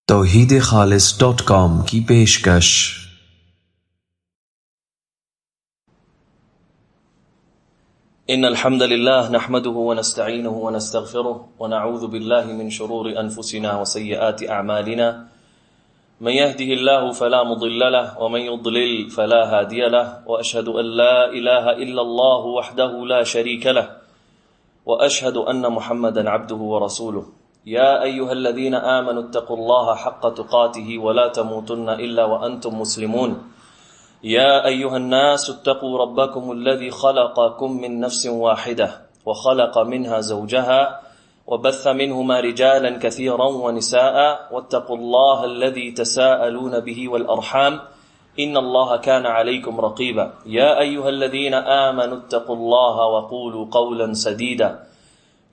توحیدخالص.com کی پیشکش۔ ان الحمد لله نحمده ونستعینه ونستغفره ونعوذ بالله من شرور انفسنا وسيئات اعمالنا من يهده الله فلا مضل له ومن يضلل فلا هادي له واشهد ان لا اله الا الله وحده لا شريك له واشهد ان محمدا عبده ورسوله يا ايها الذين امنوا اتقوا الله حق تقاته ولا تموتن الا وانتم مسلمون يا ايها الناس اتقوا ربكم الذي خلقكم من نفس واحده وخلق منها زوجها وبث منهما رجالا كثيرا ونساء واتقوا الله الذي تساءلون به والارحام ان الله كان عليكم رقيبا يا ايها الذين امنوا اتقوا الله وقولوا قولا سديدا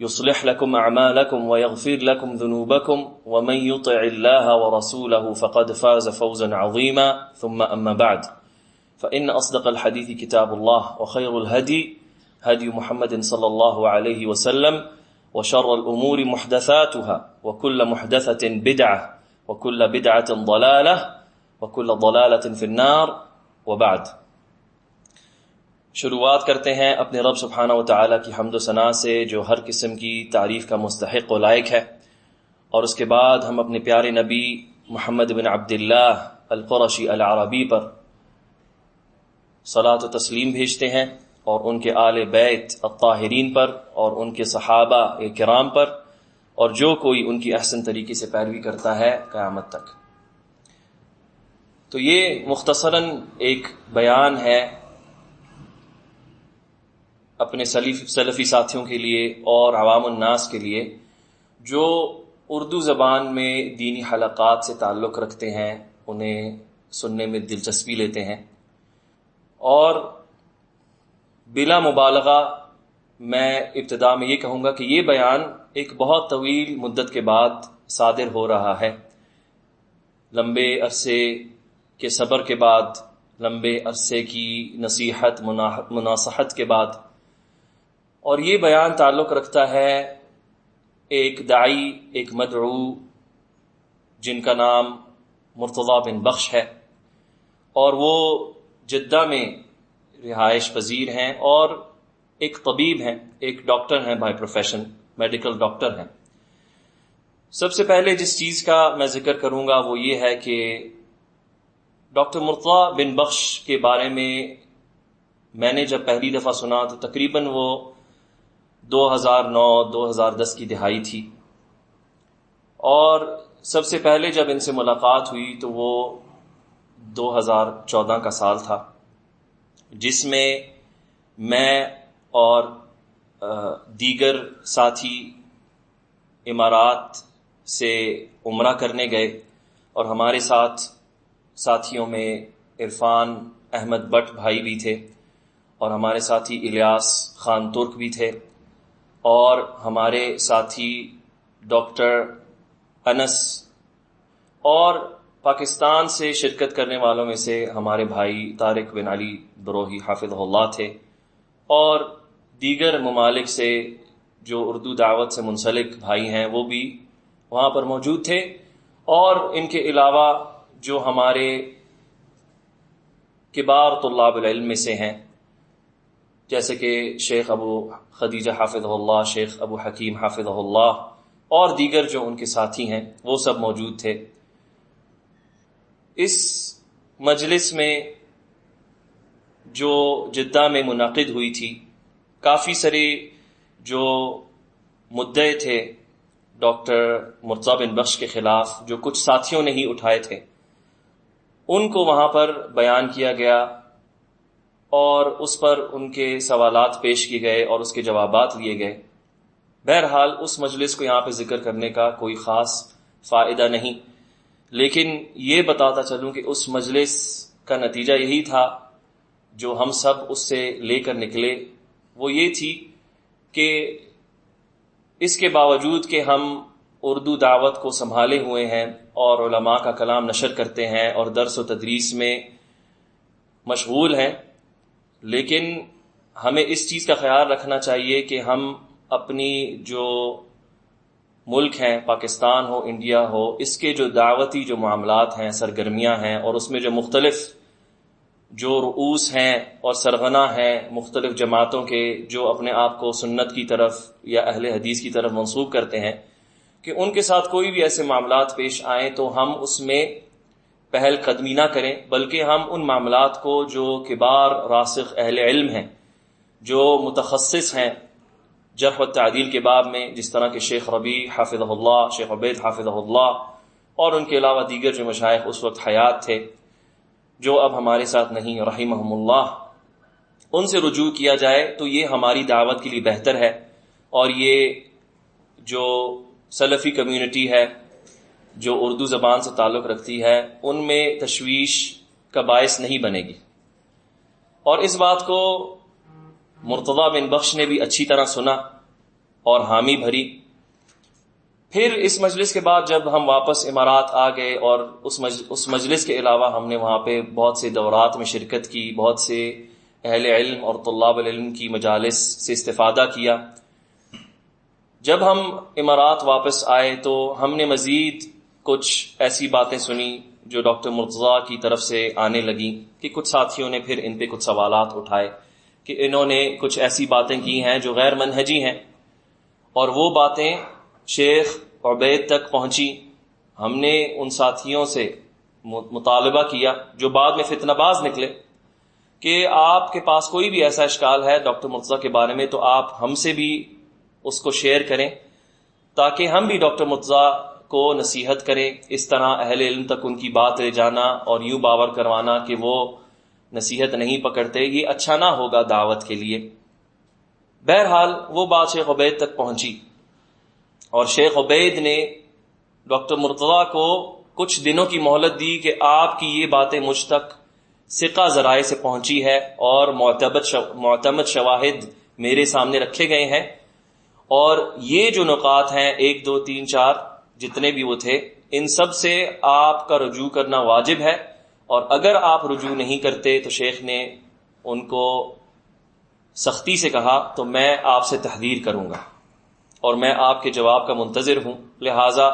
يصلح لكم اعمالكم ويغفر لكم ذنوبكم ومن يطع الله ورسوله فقد فاز فوزا عظيما ثم اما بعد فإن أصدق الحديث كتاب الله وخير الهدي هدي محمد صلى الله عليه وسلم وشر الأمور محدثاتها وكل محدثة بدعة وكل بدعة ضلالة وكل ضلالة في النار وبعد۔ شروعات کرتے ہیں اپنے رب سبحانہ و تعالیٰ کی حمد و ثنا سے جو ہر قسم کی تعریف کا مستحق و لائق ہے، اور اس کے بعد ہم اپنے پیارے نبی محمد بن عبداللہ القرشی العربی پر صلاۃ و تسلیم بھیجتے ہیں، اور ان کے آل بیت الطاہرین پر اور ان کے صحابہ کرام پر، اور جو کوئی ان کی احسن طریقے سے پیروی کرتا ہے قیامت تک۔ تو یہ مختصراً ایک بیان ہے اپنے سلفی ساتھیوں کے لیے اور عوام الناس کے لیے جو اردو زبان میں دینی حلقات سے تعلق رکھتے ہیں، انہیں سننے میں دلچسپی لیتے ہیں، اور بلا مبالغہ میں ابتدا میں یہ کہوں گا کہ یہ بیان ایک بہت طویل مدت کے بعد صادر ہو رہا ہے، لمبے عرصے کے صبر کے بعد، لمبے عرصے کی نصیحت مناصحت کے بعد، اور یہ بیان تعلق رکھتا ہے ایک داعی، ایک مدعو جن کا نام مرتضی بن بخش ہے، اور وہ جدہ میں رہائش پذیر ہیں اور ایک طبیب ہیں، ایک ڈاکٹر ہیں بائی پروفیشن، میڈیکل ڈاکٹر ہیں۔ سب سے پہلے جس چیز کا میں ذکر کروں گا وہ یہ ہے کہ ڈاکٹر مرتضی بن بخش کے بارے میں نے جب پہلی دفعہ سنا تو تقریباً وہ 2009-2010 کی دہائی تھی، اور سب سے پہلے جب ان سے ملاقات ہوئی تو وہ 2014 کا سال تھا، جس میں اور دیگر ساتھی امارات سے عمرہ کرنے گئے، اور ہمارے ساتھ ساتھیوں میں عرفان احمد بٹ بھائی بھی تھے، اور ہمارے ساتھی الیاس خان ترک بھی تھے، اور ہمارے ساتھی ڈاکٹر انس، اور پاکستان سے شرکت کرنے والوں میں سے ہمارے بھائی طارق بن علی بروہی حافظہ اللہ تھے، اور دیگر ممالک سے جو اردو دعوت سے منسلک بھائی ہیں وہ بھی وہاں پر موجود تھے، اور ان کے علاوہ جو ہمارے کبار طلاب العلم میں سے ہیں، جیسے کہ شیخ ابو خدیجہ حافظہ اللہ، شیخ ابو حکیم حافظہ اللہ، اور دیگر جو ان کے ساتھی ہیں وہ سب موجود تھے۔ اس مجلس میں جو جدہ میں منعقد ہوئی تھی، کافی سارے جو مدعے تھے ڈاکٹر مرتضی بن بخش کے خلاف جو کچھ ساتھیوں نے ہی اٹھائے تھے، ان کو وہاں پر بیان کیا گیا، اور اس پر ان کے سوالات پیش کیے گئے اور اس کے جوابات لیے گئے۔ بہرحال اس مجلس کو یہاں پہ ذکر کرنے کا کوئی خاص فائدہ نہیں، لیکن یہ بتاتا چلوں کہ اس مجلس کا نتیجہ یہی تھا جو ہم سب اس سے لے کر نکلے، وہ یہ تھی کہ اس کے باوجود کہ ہم اردو دعوت کو سنبھالے ہوئے ہیں اور علماء کا کلام نشر کرتے ہیں اور درس و تدریس میں مشغول ہیں، لیکن ہمیں اس چیز کا خیال رکھنا چاہیے کہ ہم اپنی جو ملک ہیں، پاکستان ہو، انڈیا ہو، اس کے جو دعوتی جو معاملات ہیں، سرگرمیاں ہیں، اور اس میں جو مختلف جو رؤوس ہیں اور سرغنہ ہیں مختلف جماعتوں کے، جو اپنے آپ کو سنت کی طرف یا اہل حدیث کی طرف منسوب کرتے ہیں، کہ ان کے ساتھ کوئی بھی ایسے معاملات پیش آئیں تو ہم اس میں پہل قدمی نہ کریں، بلکہ ہم ان معاملات کو جو کبار راسخ اہل علم ہیں، جو متخصص ہیں جرح و تعدیل کے باب میں، جس طرح کے شیخ ربیع حافظہ اللہ، شیخ عبید حافظہ اللہ، اور ان کے علاوہ دیگر جو مشائخ اس وقت حیات تھے جو اب ہمارے ساتھ نہیں رحمہم اللہ، ان سے رجوع کیا جائے تو یہ ہماری دعوت کے لیے بہتر ہے، اور یہ جو سلفی کمیونٹی ہے جو اردو زبان سے تعلق رکھتی ہے ان میں تشویش کا باعث نہیں بنے گی۔ اور اس بات کو مرتضی بن بخش نے بھی اچھی طرح سنا اور حامی بھری۔ پھر اس مجلس کے بعد جب ہم واپس امارات آ گئے، اور اس مجلس کے علاوہ ہم نے وہاں پہ بہت سے دورات میں شرکت کی، بہت سے اہل علم اور طلاب العلم کی مجالس سے استفادہ کیا۔ جب ہم امارات واپس آئے تو ہم نے مزید کچھ ایسی باتیں سنی جو ڈاکٹر مرتضیٰ کی طرف سے آنے لگیں، کہ کچھ ساتھیوں نے پھر ان پہ کچھ سوالات اٹھائے کہ انہوں نے کچھ ایسی باتیں کی ہیں جو غیر منہجی ہیں، اور وہ باتیں شیخ عبید تک پہنچی۔ ہم نے ان ساتھیوں سے مطالبہ کیا جو بعد میں فتنہ باز نکلے کہ آپ کے پاس کوئی بھی ایسا اشکال ہے ڈاکٹر مرتضیٰ کے بارے میں تو آپ ہم سے بھی اس کو شیئر کریں، تاکہ ہم بھی ڈاکٹر مرتضیٰ کو نصیحت کریں۔ اس طرح اہل علم تک ان کی بات لے جانا اور یوں باور کروانا کہ وہ نصیحت نہیں پکڑتے، یہ اچھا نہ ہوگا دعوت کے لیے۔ بہرحال وہ بات شیخ عبید تک پہنچی، اور شیخ عبید نے ڈاکٹر مرتضیٰ کو کچھ دنوں کی مہلت دی کہ آپ کی یہ باتیں مجھ تک ثقہ ذرائع سے پہنچی ہے، اور معتمد شواہد میرے سامنے رکھے گئے ہیں، اور یہ جو نکات ہیں 1 2 3 4 جتنے بھی وہ تھے، ان سب سے آپ کا رجوع کرنا واجب ہے، اور اگر آپ رجوع نہیں کرتے تو شیخ نے ان کو سختی سے کہا تو میں آپ سے تحذیر کروں گا، اور میں آپ کے جواب کا منتظر ہوں۔ لہٰذا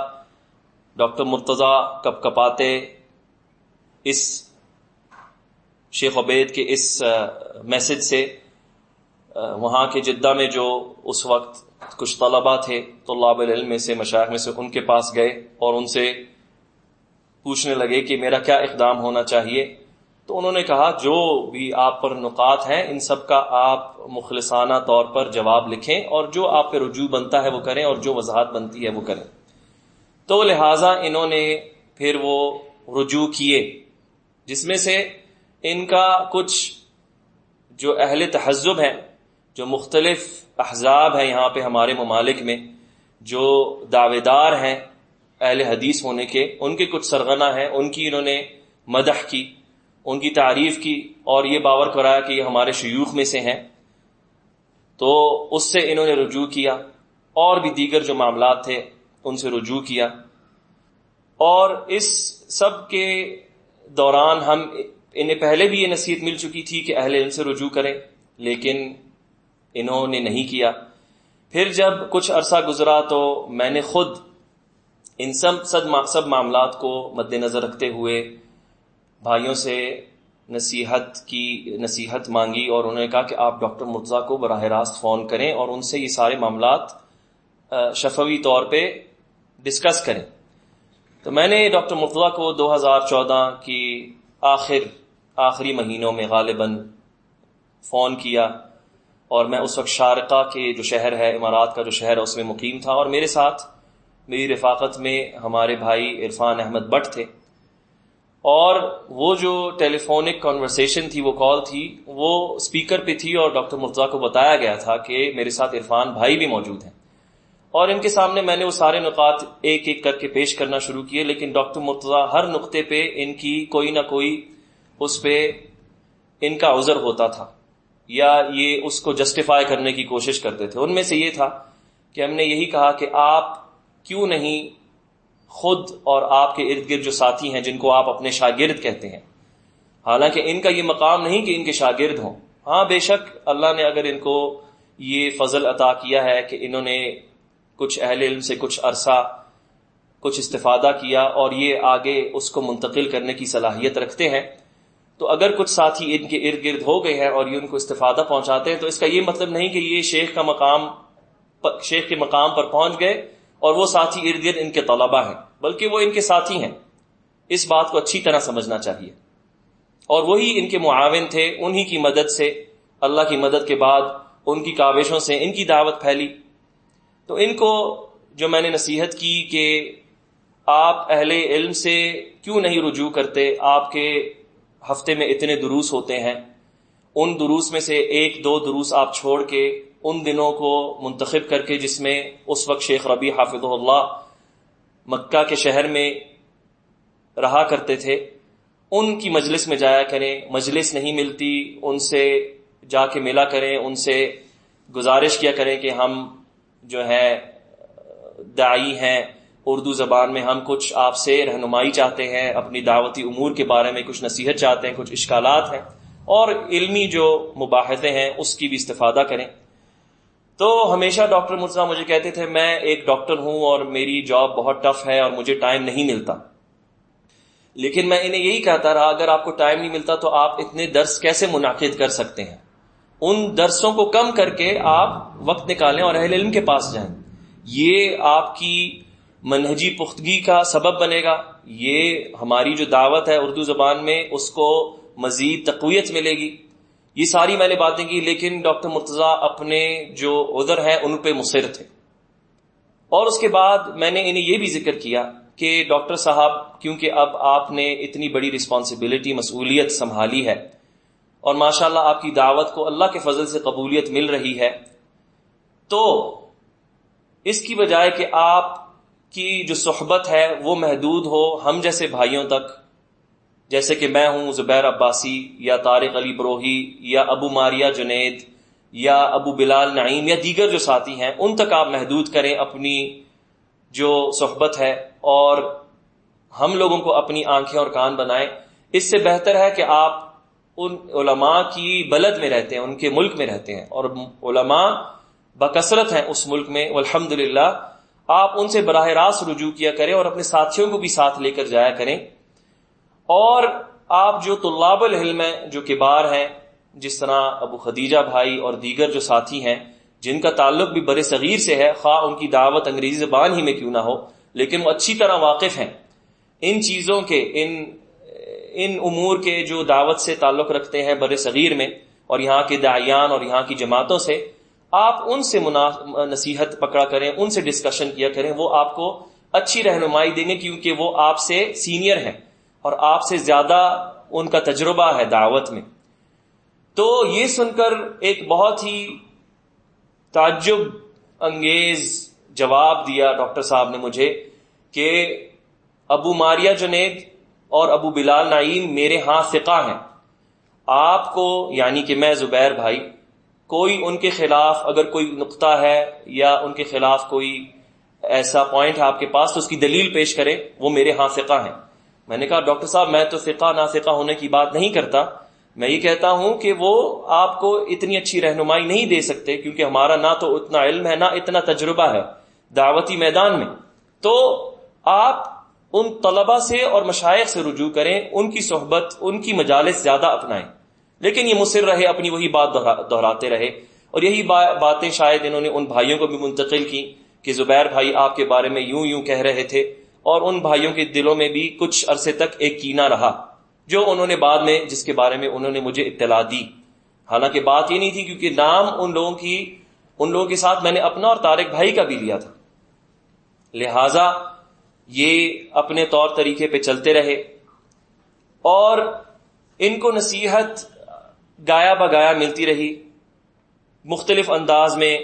ڈاکٹر مرتضیٰ کپ کپاتے اس شیخ عبید کے اس میسج سے وہاں کے جدہ میں جو اس وقت کچھ طلباء تھے، طلاب العلم میں سے، مشائخ میں سے، ان کے پاس گئے اور ان سے پوچھنے لگے کہ میرا کیا اقدام ہونا چاہیے۔ تو انہوں نے کہا جو بھی آپ پر نقات ہیں ان سب کا آپ مخلصانہ طور پر جواب لکھیں، اور جو آپ پہ رجوع بنتا ہے وہ کریں، اور جو وضاحت بنتی ہے وہ کریں۔ تو لہٰذا انہوں نے پھر وہ رجوع کیے، جس میں سے ان کا کچھ جو اہل تحزب ہیں، جو مختلف احزاب ہیں یہاں پہ ہمارے ممالک میں، جو دعوے دار ہیں اہل حدیث ہونے کے، ان کے کچھ سرغنہ ہیں، ان کی انہوں نے مدح کی، ان کی تعریف کی، اور یہ باور کرایا کہ یہ ہمارے شیوخ میں سے ہیں۔ تو اس سے انہوں نے رجوع کیا، اور بھی دیگر جو معاملات تھے ان سے رجوع کیا، اور اس سب کے دوران انہیں پہلے بھی یہ نصیحت مل چکی تھی کہ اہل علم سے رجوع کریں، لیکن انہوں نے نہیں کیا۔ پھر جب کچھ عرصہ گزرا تو میں نے خود ان سب معاملات کو مد نظر رکھتے ہوئے بھائیوں سے نصیحت مانگی، اور انہوں نے کہا کہ آپ ڈاکٹر مرتضیٰ کو براہ راست فون کریں اور ان سے یہ سارے معاملات شفوی طور پہ ڈسکس کریں۔ تو میں نے ڈاکٹر مرتضیٰ کو 2014 کی آخری مہینوں میں غالباً فون کیا، اور میں اس وقت شارقہ کے جو شہر ہے، امارات کا جو شہر ہے، اس میں مقیم تھا، اور میرے ساتھ میری رفاقت میں ہمارے بھائی عرفان احمد بٹ تھے، اور وہ جو ٹیلی فونک کنورسیشن تھی، وہ کال تھی، وہ اسپیکر پہ تھی، اور ڈاکٹر مرتضیٰ کو بتایا گیا تھا کہ میرے ساتھ عرفان بھائی بھی موجود ہیں، اور ان کے سامنے میں نے وہ سارے نکات ایک ایک کر کے پیش کرنا شروع کیے، لیکن ڈاکٹر مرتضیٰ ہر نقطے پہ ان کی کوئی نہ کوئی اس پہ ان کا عذر ہوتا تھا، یا یہ اس کو جسٹیفائی کرنے کی کوشش کرتے تھے۔ ان میں سے یہ تھا کہ ہم نے یہی کہا کہ آپ کیوں نہیں خود اور آپ کے ارد گرد جو ساتھی ہیں جن کو آپ اپنے شاگرد کہتے ہیں، حالانکہ ان کا یہ مقام نہیں کہ ان کے شاگرد ہوں، ہاں بے شک اللہ نے اگر ان کو یہ فضل عطا کیا ہے کہ انہوں نے کچھ اہل علم سے کچھ عرصہ کچھ استفادہ کیا اور یہ آگے اس کو منتقل کرنے کی صلاحیت رکھتے ہیں، تو اگر کچھ ساتھی ان کے ارد گرد ہو گئے ہیں اور یہ ان کو استفادہ پہنچاتے ہیں، تو اس کا یہ مطلب نہیں کہ یہ شیخ کے مقام پر پہنچ گئے اور وہ ساتھی ارد گرد ان کے طلبہ ہیں، بلکہ وہ ان کے ساتھی ہیں. اس بات کو اچھی طرح سمجھنا چاہیے. اور وہی ان کے معاون تھے، انہی کی مدد سے، اللہ کی مدد کے بعد ان کی کاوشوں سے ان کی دعوت پھیلی. تو ان کو جو میں نے نصیحت کی کہ آپ اہل علم سے کیوں نہیں رجوع کرتے، آپ کے ہفتے میں اتنے دروس ہوتے ہیں، ان دروس میں سے 1-2 دروس آپ چھوڑ کے ان دنوں کو منتخب کر کے جس میں اس وقت شیخ ربیع حافظہ اللہ مکہ کے شہر میں رہا کرتے تھے، ان کی مجلس میں جایا کریں. مجلس نہیں ملتی ان سے جا کے ملا کریں، ان سے گزارش کیا کریں کہ ہم جو ہے داعی ہیں، اردو زبان میں ہم کچھ آپ سے رہنمائی چاہتے ہیں، اپنی دعوتی امور کے بارے میں کچھ نصیحت چاہتے ہیں، کچھ اشکالات ہیں، اور علمی جو مباحثے ہیں اس کی بھی استفادہ کریں. تو ہمیشہ ڈاکٹر مرتضیٰ مجھے کہتے تھے میں ایک ڈاکٹر ہوں اور میری جاب بہت ٹف ہے اور مجھے ٹائم نہیں ملتا. لیکن میں انہیں یہی کہتا رہا اگر آپ کو ٹائم نہیں ملتا تو آپ اتنے درس کیسے منعقد کر سکتے ہیں؟ ان درسوں کو کم کر کے آپ وقت نکالیں اور اہل علم کے پاس جائیں. یہ آپ کی منہجی پختگی کا سبب بنے گا. یہ ہماری جو دعوت ہے اردو زبان میں اس کو مزید تقویت ملے گی. یہ ساری میں نے باتیں کی، لیکن ڈاکٹر مرتضیٰ اپنے جو عذر ہیں ان پہ مصر تھے. اور اس کے بعد میں نے انہیں یہ بھی ذکر کیا کہ ڈاکٹر صاحب کیونکہ اب آپ نے اتنی بڑی رسپانسبلٹی، مسئولیت سنبھالی ہے اور ماشاءاللہ آپ کی دعوت کو اللہ کے فضل سے قبولیت مل رہی ہے، تو اس کی بجائے کہ آپ کی جو صحبت ہے وہ محدود ہو ہم جیسے بھائیوں تک، جیسے کہ میں ہوں زبیر عباسی یا طارق علی بروہی یا ابو ماریہ جنید یا ابو بلال نعیم یا دیگر جو ساتھی ہیں، ان تک آپ محدود کریں اپنی جو صحبت ہے اور ہم لوگوں کو اپنی آنکھیں اور کان بنائیں. اس سے بہتر ہے کہ آپ ان علماء کی بلد میں رہتے ہیں، ان کے ملک میں رہتے ہیں، اور علماء بکثرت ہیں اس ملک میں والحمدللہ. آپ ان سے براہ راست رجوع کیا کریں اور اپنے ساتھیوں کو بھی ساتھ لے کر جایا کریں. اور آپ جو طلاب العلم ہیں، جو کبار ہیں، جس طرح ابو خدیجہ بھائی اور دیگر جو ساتھی ہیں جن کا تعلق بھی بر صغیر سے ہے، خواہ ان کی دعوت انگریزی زبان ہی میں کیوں نہ ہو، لیکن وہ اچھی طرح واقف ہیں ان چیزوں کے، ان امور کے جو دعوت سے تعلق رکھتے ہیں بر صغیر میں، اور یہاں کے داعیان اور یہاں کی جماعتوں سے آپ ان سے نصیحت پکڑا کریں، ان سے ڈسکشن کیا کریں. وہ آپ کو اچھی رہنمائی دیں گے کیونکہ وہ آپ سے سینئر ہیں اور آپ سے زیادہ ان کا تجربہ ہے دعوت میں. تو یہ سن کر ایک بہت ہی تعجب انگیز جواب دیا ڈاکٹر صاحب نے مجھے کہ ابو ماریہ جنید اور ابو بلال نعیم میرے ہاں ثقہ ہیں. آپ کو یعنی کہ میں زبیر بھائی، کوئی ان کے خلاف اگر کوئی نقطہ ہے یا ان کے خلاف کوئی ایسا پوائنٹ ہے آپ کے پاس تو اس کی دلیل پیش کرے، وہ میرے ہاں ثقہ ہیں. میں نے کہا ڈاکٹر صاحب میں تو ثقہ نا ثقہ ہونے کی بات نہیں کرتا، میں یہ کہتا ہوں کہ وہ آپ کو اتنی اچھی رہنمائی نہیں دے سکتے کیونکہ ہمارا نہ تو اتنا علم ہے نہ اتنا تجربہ ہے دعوتی میدان میں. تو آپ ان طلبہ سے اور مشائخ سے رجوع کریں، ان کی صحبت، ان کی مجالس زیادہ اپنائیں. لیکن یہ مصر رہے، اپنی وہی بات دہراتے رہے، اور یہی باتیں شاید انہوں نے ان بھائیوں کو بھی منتقل کی کہ زبیر بھائی آپ کے بارے میں یوں یوں کہہ رہے تھے، اور ان بھائیوں کے دلوں میں بھی کچھ عرصے تک ایک کینہ رہا جو انہوں نے بعد میں، جس کے بارے میں انہوں نے مجھے اطلاع دی. حالانکہ بات یہ نہیں تھی کیونکہ نام ان لوگوں کے ساتھ میں نے اپنا اور طارق بھائی کا بھی لیا تھا، لہٰذا یہ اپنے طور طریقے پہ چلتے رہے اور ان کو نصیحت گایا بگایا ملتی رہی مختلف انداز میں.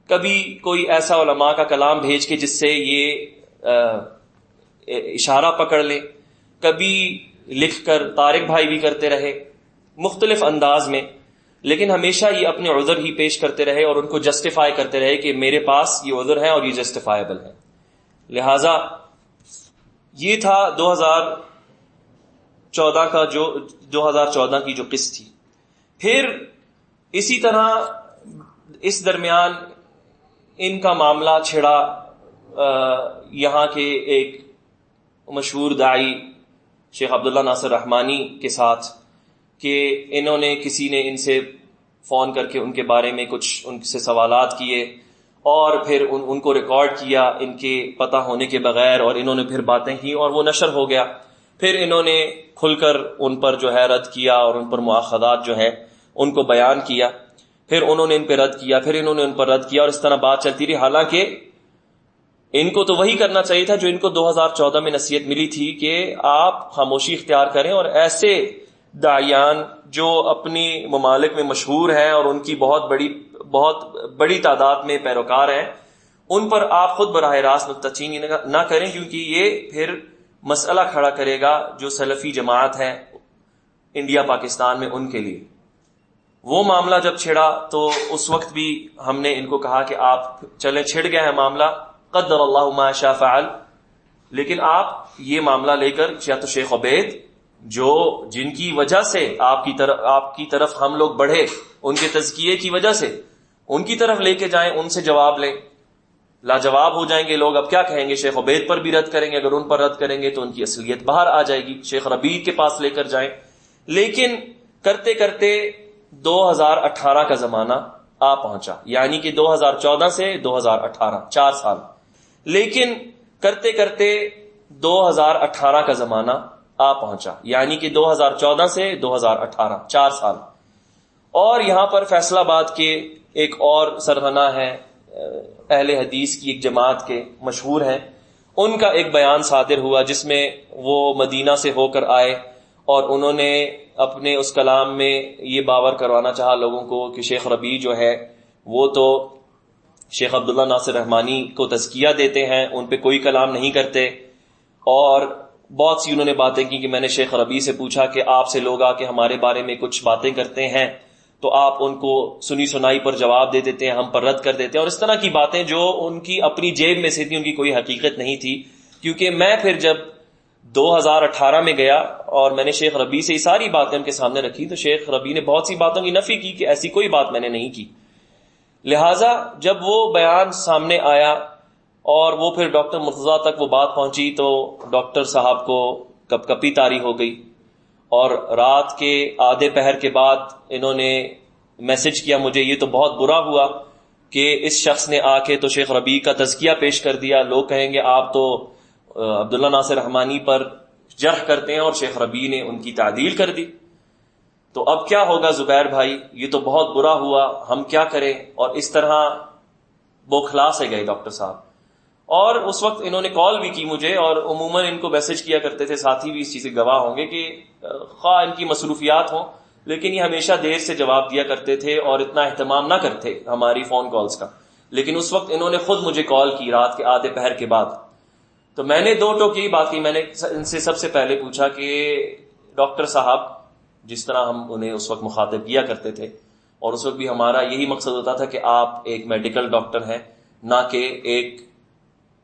کبھی کوئی ایسا علماء کا کلام بھیج کے جس سے یہ اشارہ پکڑ لے، کبھی لکھ کر طارق بھائی بھی کرتے رہے مختلف انداز میں، لیکن ہمیشہ یہ اپنے عذر ہی پیش کرتے رہے اور ان کو جسٹیفائی کرتے رہے کہ میرے پاس یہ عذر ہے اور یہ جسٹیفائبل ہے. لہٰذا یہ تھا 2014 کی جو قسط تھی. پھر اسی طرح اس درمیان ان کا معاملہ چھڑا یہاں کے ایک مشہور داعی شیخ عبداللہ ناصر رحمانی کے ساتھ کہ انہوں نے کسی نے ان سے فون کر کے ان کے بارے میں کچھ ان سے سوالات کیے اور پھر ان کو ریکارڈ کیا ان کے پتہ ہونے کے بغیر، اور انہوں نے پھر باتیں کی اور وہ نشر ہو گیا. پھر انہوں نے کھل کر ان پر جو ہے رد کیا اور ان پر مؤاخذات جو ہے ان کو بیان کیا. پھر انہوں نے ان پہ رد کیا، پھر انہوں نے ان پر رد کیا، اور اس طرح بات چلتی رہی. حالانکہ ان کو تو وہی کرنا چاہیے تھا جو ان کو 2014 میں نصیحت ملی تھی کہ آپ خاموشی اختیار کریں، اور ایسے داعیان جو اپنی ممالک میں مشہور ہیں اور ان کی بہت بڑی تعداد میں پیروکار ہیں، ان پر آپ خود براہ راست نکتہ چینی نہ کریں، کیونکہ یہ پھر مسئلہ کھڑا کرے گا جو سلفی جماعت ہے انڈیا پاکستان میں ان کے لیے. وہ معاملہ جب چھڑا تو اس وقت بھی ہم نے ان کو کہا کہ آپ چلیں، چھڑ گیا ہے معاملہ، قدر اللہ ما شاء فعل، لیکن آپ یہ معاملہ لے کر یا تو شیخ عبید جن کی وجہ سے آپ کی طرف ہم لوگ بڑھے، ان کے تزکیے کی وجہ سے ان کی طرف لے کے جائیں، ان سے جواب لیں. لاجواب ہو جائیں گے لوگ، اب کیا کہیں گے؟ شیخ عبید پر بھی رد کریں گے، اگر ان پر رد کریں گے تو ان کی اصلیت باہر آ جائے گی. شیخ ربیع کے پاس لے کر جائیں. لیکن کرتے کرتے 2018 کا زمانہ آ پہنچا، یعنی کہ 2014 سے 2018 4 سال. لیکن کرتے کرتے 2018 کا زمانہ آ پہنچا، یعنی کہ 2014 سے 2018 4 سال. اور یہاں پر فیصل آباد کے ایک اور سرغنہ ہے، اہل حدیث کی ایک جماعت کے مشہور ہیں، ان کا ایک بیان صادر ہوا جس میں وہ مدینہ سے ہو کر آئے اور انہوں نے اپنے اس کلام میں یہ باور کروانا چاہا لوگوں کو کہ شیخ ربیع جو ہے وہ تو شیخ عبداللہ ناصر رحمانی کو تزکیہ دیتے ہیں، ان پہ کوئی کلام نہیں کرتے. اور بہت سی انہوں نے باتیں کی کہ میں نے شیخ ربیع سے پوچھا کہ آپ سے لوگ آ کے ہمارے بارے میں کچھ باتیں کرتے ہیں تو آپ ان کو سنی سنائی پر جواب دے دیتے ہیں، ہم پر رد کر دیتے ہیں، اور اس طرح کی باتیں جو ان کی اپنی جیب میں سے تھی، ان کی کوئی حقیقت نہیں تھی. کیونکہ میں پھر جب 2018 میں گیا اور میں نے شیخ ربیع سے یہ ساری باتیں ان کے سامنے رکھی تو شیخ ربیع نے بہت سی باتوں کی نفی کی کہ ایسی کوئی بات میں نے نہیں کی. لہٰذا جب وہ بیان سامنے آیا اور وہ پھر ڈاکٹر مرتضیٰ تک وہ بات پہنچی تو ڈاکٹر صاحب کو کپ کپی طاری ہو گئی، اور رات کے آدھے پہر کے بعد انہوں نے میسج کیا مجھے، یہ تو بہت برا ہوا کہ اس شخص نے آ کے تو شیخ ربیع کا تزکیہ پیش کر دیا، لوگ کہیں گے آپ تو عبداللہ ناصر رحمانی پر جرح کرتے ہیں، اور شیخ ربیع نے ان کی تعدیل کر دی. تو اب کیا ہوگا زبیر بھائی، یہ تو بہت برا ہوا، ہم کیا کریں؟ اور اس طرح بوکھلا سے گئے ڈاکٹر صاحب. اور اس وقت انہوں نے کال بھی کی مجھے، اور عموماً ان کو میسج کیا کرتے تھے، ساتھی بھی اس چیز سے گواہ ہوں گے کہ خواہ ان کی مصروفیات ہوں لیکن یہ ہمیشہ دیر سے جواب دیا کرتے تھے اور اتنا اہتمام نہ کرتے ہماری فون کالز کا. لیکن اس وقت انہوں نے خود مجھے کال کی رات کے آدھے پہر کے بعد. تو میں نے 2 ٹوک یہی بات کی، میں نے ان سے سب سے پہلے پوچھا کہ ڈاکٹر صاحب، جس طرح ہم انہیں اس وقت مخاطب کیا کرتے تھے اور اس وقت بھی ہمارا یہی مقصد ہوتا تھا کہ آپ ایک میڈیکل ڈاکٹر ہیں، نہ کہ ایک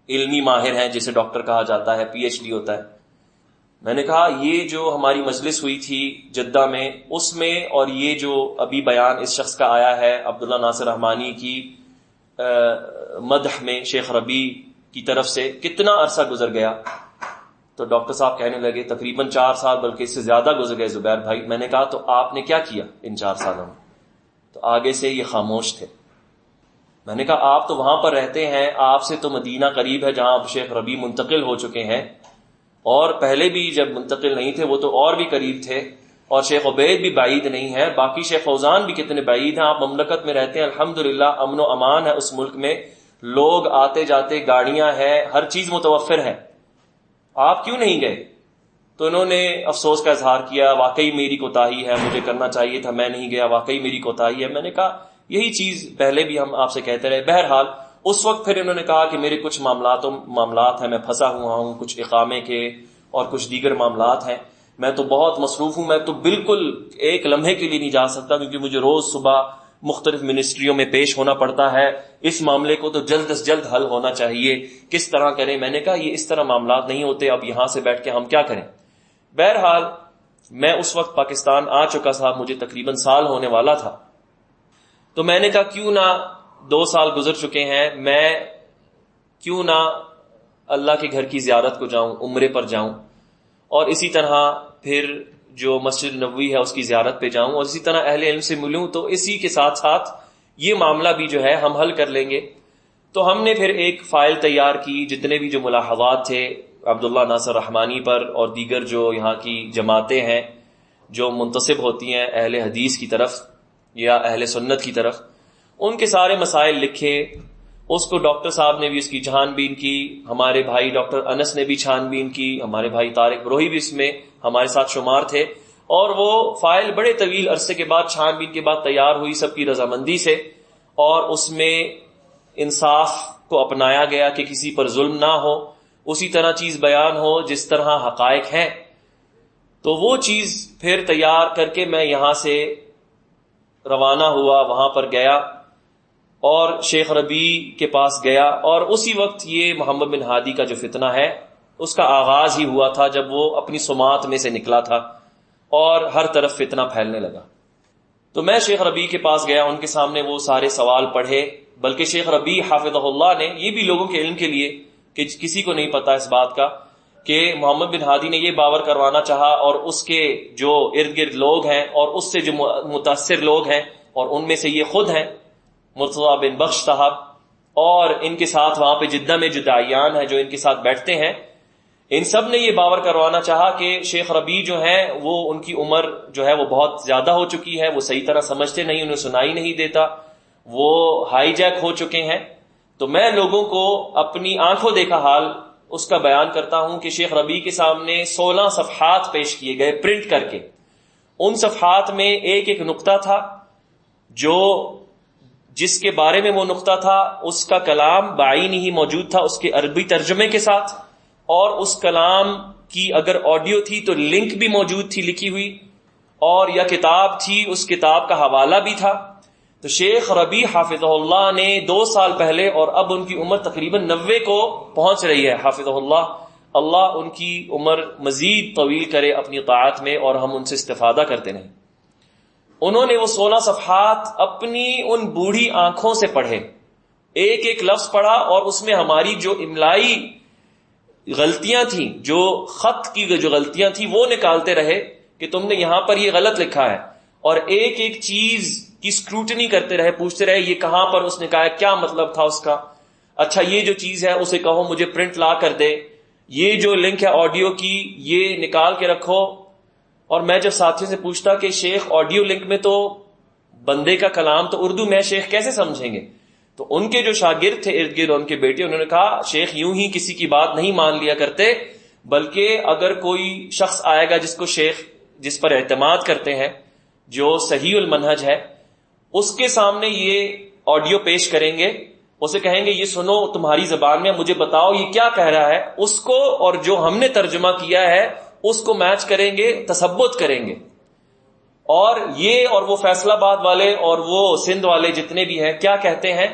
علمی ماہر ہیں جسے ڈاکٹر کہا جاتا ہے، PhD ہوتا ہے. میں نے کہا یہ جو ہماری مجلس ہوئی تھی جدہ میں، اس میں اور یہ جو ابھی بیان اس شخص کا آیا ہے عبداللہ ناصر رحمانی کی مدح میں شیخ ربیع کی طرف سے، کتنا عرصہ گزر گیا؟ تو ڈاکٹر صاحب کہنے لگے تقریباً 4 سال بلکہ اس سے زیادہ گزر گئے زبیر بھائی. میں نے کہا تو آپ نے کیا کیا ان 4 سالوں میں؟ تو آگے سے یہ خاموش تھے. میں نے کہا آپ تو وہاں پر رہتے ہیں، آپ سے تو مدینہ قریب ہے جہاں اب شیخ ربیع منتقل ہو چکے ہیں، اور پہلے بھی جب منتقل نہیں تھے وہ تو اور بھی قریب تھے، اور شیخ عبید بھی بعید نہیں ہے، باقی شیخ فوزان بھی کتنے بعید ہیں. آپ مملکت میں رہتے ہیں، الحمدللہ امن و امان ہے اس ملک میں، لوگ آتے جاتے، گاڑیاں ہیں، ہر چیز متوفر ہے، آپ کیوں نہیں گئے؟ تو انہوں نے افسوس کا اظہار کیا، واقعی میری کوتاہی ہے، مجھے کرنا چاہیے تھا، میں نہیں گیا، واقعی میری کوتاہی ہے. میں نے کہا یہی چیز پہلے بھی ہم آپ سے کہتے رہے. بہرحال اس وقت پھر انہوں نے کہا کہ میرے کچھ معاملات ہیں، میں پھنسا ہوا ہوں، کچھ اقامے کے اور کچھ دیگر معاملات ہیں، میں تو بہت مصروف ہوں، میں تو بالکل ایک لمحے کے لیے نہیں جا سکتا کیونکہ مجھے روز صبح مختلف منسٹریوں میں پیش ہونا پڑتا ہے، اس معاملے کو تو جلد از جلد حل ہونا چاہیے، کس طرح کریں؟ میں نے کہا یہ اس طرح معاملات نہیں ہوتے، اب یہاں سے بیٹھ کے ہم کیا کریں؟ بہرحال میں اس وقت پاکستان آ چکا تھا، مجھے تقریباً سال ہونے والا تھا. تو میں نے کہا کیوں نہ 2 سال گزر چکے ہیں، میں کیوں نہ اللہ کے گھر کی زیارت کو جاؤں، عمرے پر جاؤں، اور اسی طرح پھر جو مسجد نبوی ہے اس کی زیارت پہ جاؤں، اور اسی طرح اہل علم سے ملوں، تو اسی کے ساتھ ساتھ یہ معاملہ بھی جو ہے ہم حل کر لیں گے۔ تو ہم نے پھر ایک فائل تیار کی، جتنے بھی جو ملاحظات تھے عبداللہ ناصر رحمانی پر اور دیگر جو یہاں کی جماعتیں ہیں جو منتسب ہوتی ہیں اہل حدیث کی طرف یا اہل سنت کی طرف، ان کے سارے مسائل لکھے۔ اس کو ڈاکٹر صاحب نے بھی اس کی چھان بین کی، ہمارے بھائی ڈاکٹر انس نے بھی چھان بین کی، ہمارے بھائی طارق بروہی بھی اس میں ہمارے ساتھ شمار تھے، اور وہ فائل بڑے طویل عرصے کے بعد چھان بین کے بعد تیار ہوئی سب کی رضامندی سے، اور اس میں انصاف کو اپنایا گیا کہ کسی پر ظلم نہ ہو، اسی طرح چیز بیان ہو جس طرح حقائق ہیں۔ تو وہ چیز پھر تیار کر کے میں یہاں سے روانہ ہوا، وہاں پر گیا اور شیخ ربیع کے پاس گیا، اور اسی وقت یہ محمد بن ہادی کا جو فتنہ ہے اس کا آغاز ہی ہوا تھا، جب وہ اپنی سماعت میں سے نکلا تھا اور ہر طرف فتنہ پھیلنے لگا۔ تو میں شیخ ربیع کے پاس گیا، ان کے سامنے وہ سارے سوال پڑھے، بلکہ شیخ ربیع حافظہ اللہ نے، یہ بھی لوگوں کے علم کے لیے کہ کسی کو نہیں پتا اس بات کا، کہ محمد بن ہادی نے یہ باور کروانا چاہا، اور اس کے جو ارد گرد لوگ ہیں اور اس سے جو متاثر لوگ ہیں، اور ان میں سے یہ خود ہیں مرتضیٰ بن بخش صاحب، اور ان کے ساتھ وہاں پہ جدہ میں جو داعیان ہیں جو ان کے ساتھ بیٹھتے ہیں، ان سب نے یہ باور کروانا چاہا کہ شیخ ربیع جو ہیں وہ ان کی عمر جو ہے وہ بہت زیادہ ہو چکی ہے، وہ صحیح طرح سمجھتے نہیں، انہیں سنائی نہیں دیتا، وہ ہائی جیک ہو چکے ہیں۔ تو میں لوگوں کو اپنی آنکھوں دیکھا حال اس کا بیان کرتا ہوں کہ شیخ ربیع کے سامنے 16 صفحات پیش کیے گئے پرنٹ کر کے۔ ان صفحات میں ایک ایک نقطہ تھا، جو جس کے بارے میں وہ نقطہ تھا اس کا کلام بعینی ہی موجود تھا، اس کے عربی ترجمے کے ساتھ، اور اس کلام کی اگر آڈیو تھی تو لنک بھی موجود تھی لکھی ہوئی، اور یا کتاب تھی اس کتاب کا حوالہ بھی تھا۔ تو شیخ ربیع حافظہ اللہ نے 2 سال پہلے، اور اب ان کی عمر تقریباً 90 کو پہنچ رہی ہے حافظہ اللہ، اللہ ان کی عمر مزید طویل کرے اپنی طاعت میں اور ہم ان سے استفادہ کرتے رہیں۔ انہوں نے وہ 16 صفحات اپنی ان بوڑھی آنکھوں سے پڑھے، ایک ایک لفظ پڑھا، اور اس میں ہماری جو املائی غلطیاں تھیں، جو خط کی جو غلطیاں تھیں، وہ نکالتے رہے کہ تم نے یہاں پر یہ غلط لکھا ہے، اور ایک ایک چیز کی اسکروٹنی کرتے رہے، پوچھتے رہے یہ کہاں پر اس نے کہا ہے، کیا مطلب تھا اس کا، اچھا یہ جو چیز ہے اسے کہو مجھے پرنٹ لا کر دے، یہ جو لنک ہے آڈیو کی یہ نکال کے رکھو۔ اور میں جب ساتھیوں سے پوچھتا کہ شیخ آڈیو لنک میں تو بندے کا کلام تو اردو میں، شیخ کیسے سمجھیں گے؟ تو ان کے جو شاگرد تھے ارد گرد، ان کے بیٹے، انہوں نے کہا شیخ یوں ہی کسی کی بات نہیں مان لیا کرتے، بلکہ اگر کوئی شخص آئے گا جس کو شیخ جس پر اعتماد کرتے ہیں، جو صحیح المنہج ہے، اس کے سامنے یہ آڈیو پیش کریں گے، اسے کہیں گے یہ سنو تمہاری زبان میں، مجھے بتاؤ یہ کیا کہہ رہا ہے، اس کو اور جو ہم نے ترجمہ کیا ہے اس کو میچ کریں گے، تثبت کریں گے۔ اور یہ اور وہ فیصل آباد والے اور وہ سندھ والے جتنے بھی ہیں کیا کہتے ہیں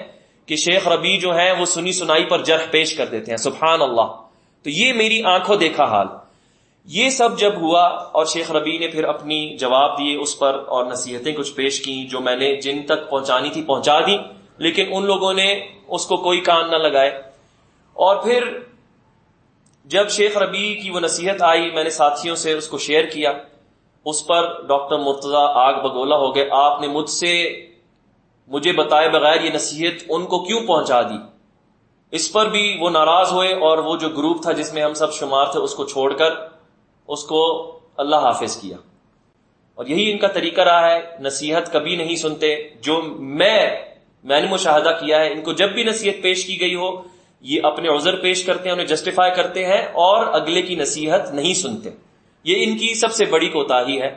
کہ شیخ ربیع جو ہیں وہ سنی سنائی پر جرح پیش کر دیتے ہیں، سبحان اللہ۔ تو یہ میری آنکھوں دیکھا حال۔ یہ سب جب ہوا اور شیخ ربیع نے پھر اپنی جواب دیے اس پر، اور نصیحتیں کچھ پیش کی جو میں نے جن تک پہنچانی تھی پہنچا دی، لیکن ان لوگوں نے اس کو کوئی کان نہ لگائے۔ اور پھر جب شیخ ربیع کی وہ نصیحت آئی، میں نے ساتھیوں سے اس کو شیئر کیا، اس پر ڈاکٹر مرتضیٰ آگ بگولا ہو گئے، آپ نے مجھے بتائے بغیر یہ نصیحت ان کو کیوں پہنچا دی؟ اس پر بھی وہ ناراض ہوئے، اور وہ جو گروپ تھا جس میں ہم سب شمار تھے اس کو چھوڑ کر اس کو اللہ حافظ کیا۔ اور یہی ان کا طریقہ رہا ہے، نصیحت کبھی نہیں سنتے۔ جو میں نے مشاہدہ کیا ہے، ان کو جب بھی نصیحت پیش کی گئی ہو یہ اپنے عذر پیش کرتے ہیں، انہیں جسٹیفائی کرتے ہیں، اور اگلے کی نصیحت نہیں سنتے۔ یہ ان کی سب سے بڑی کوتاہی ہے۔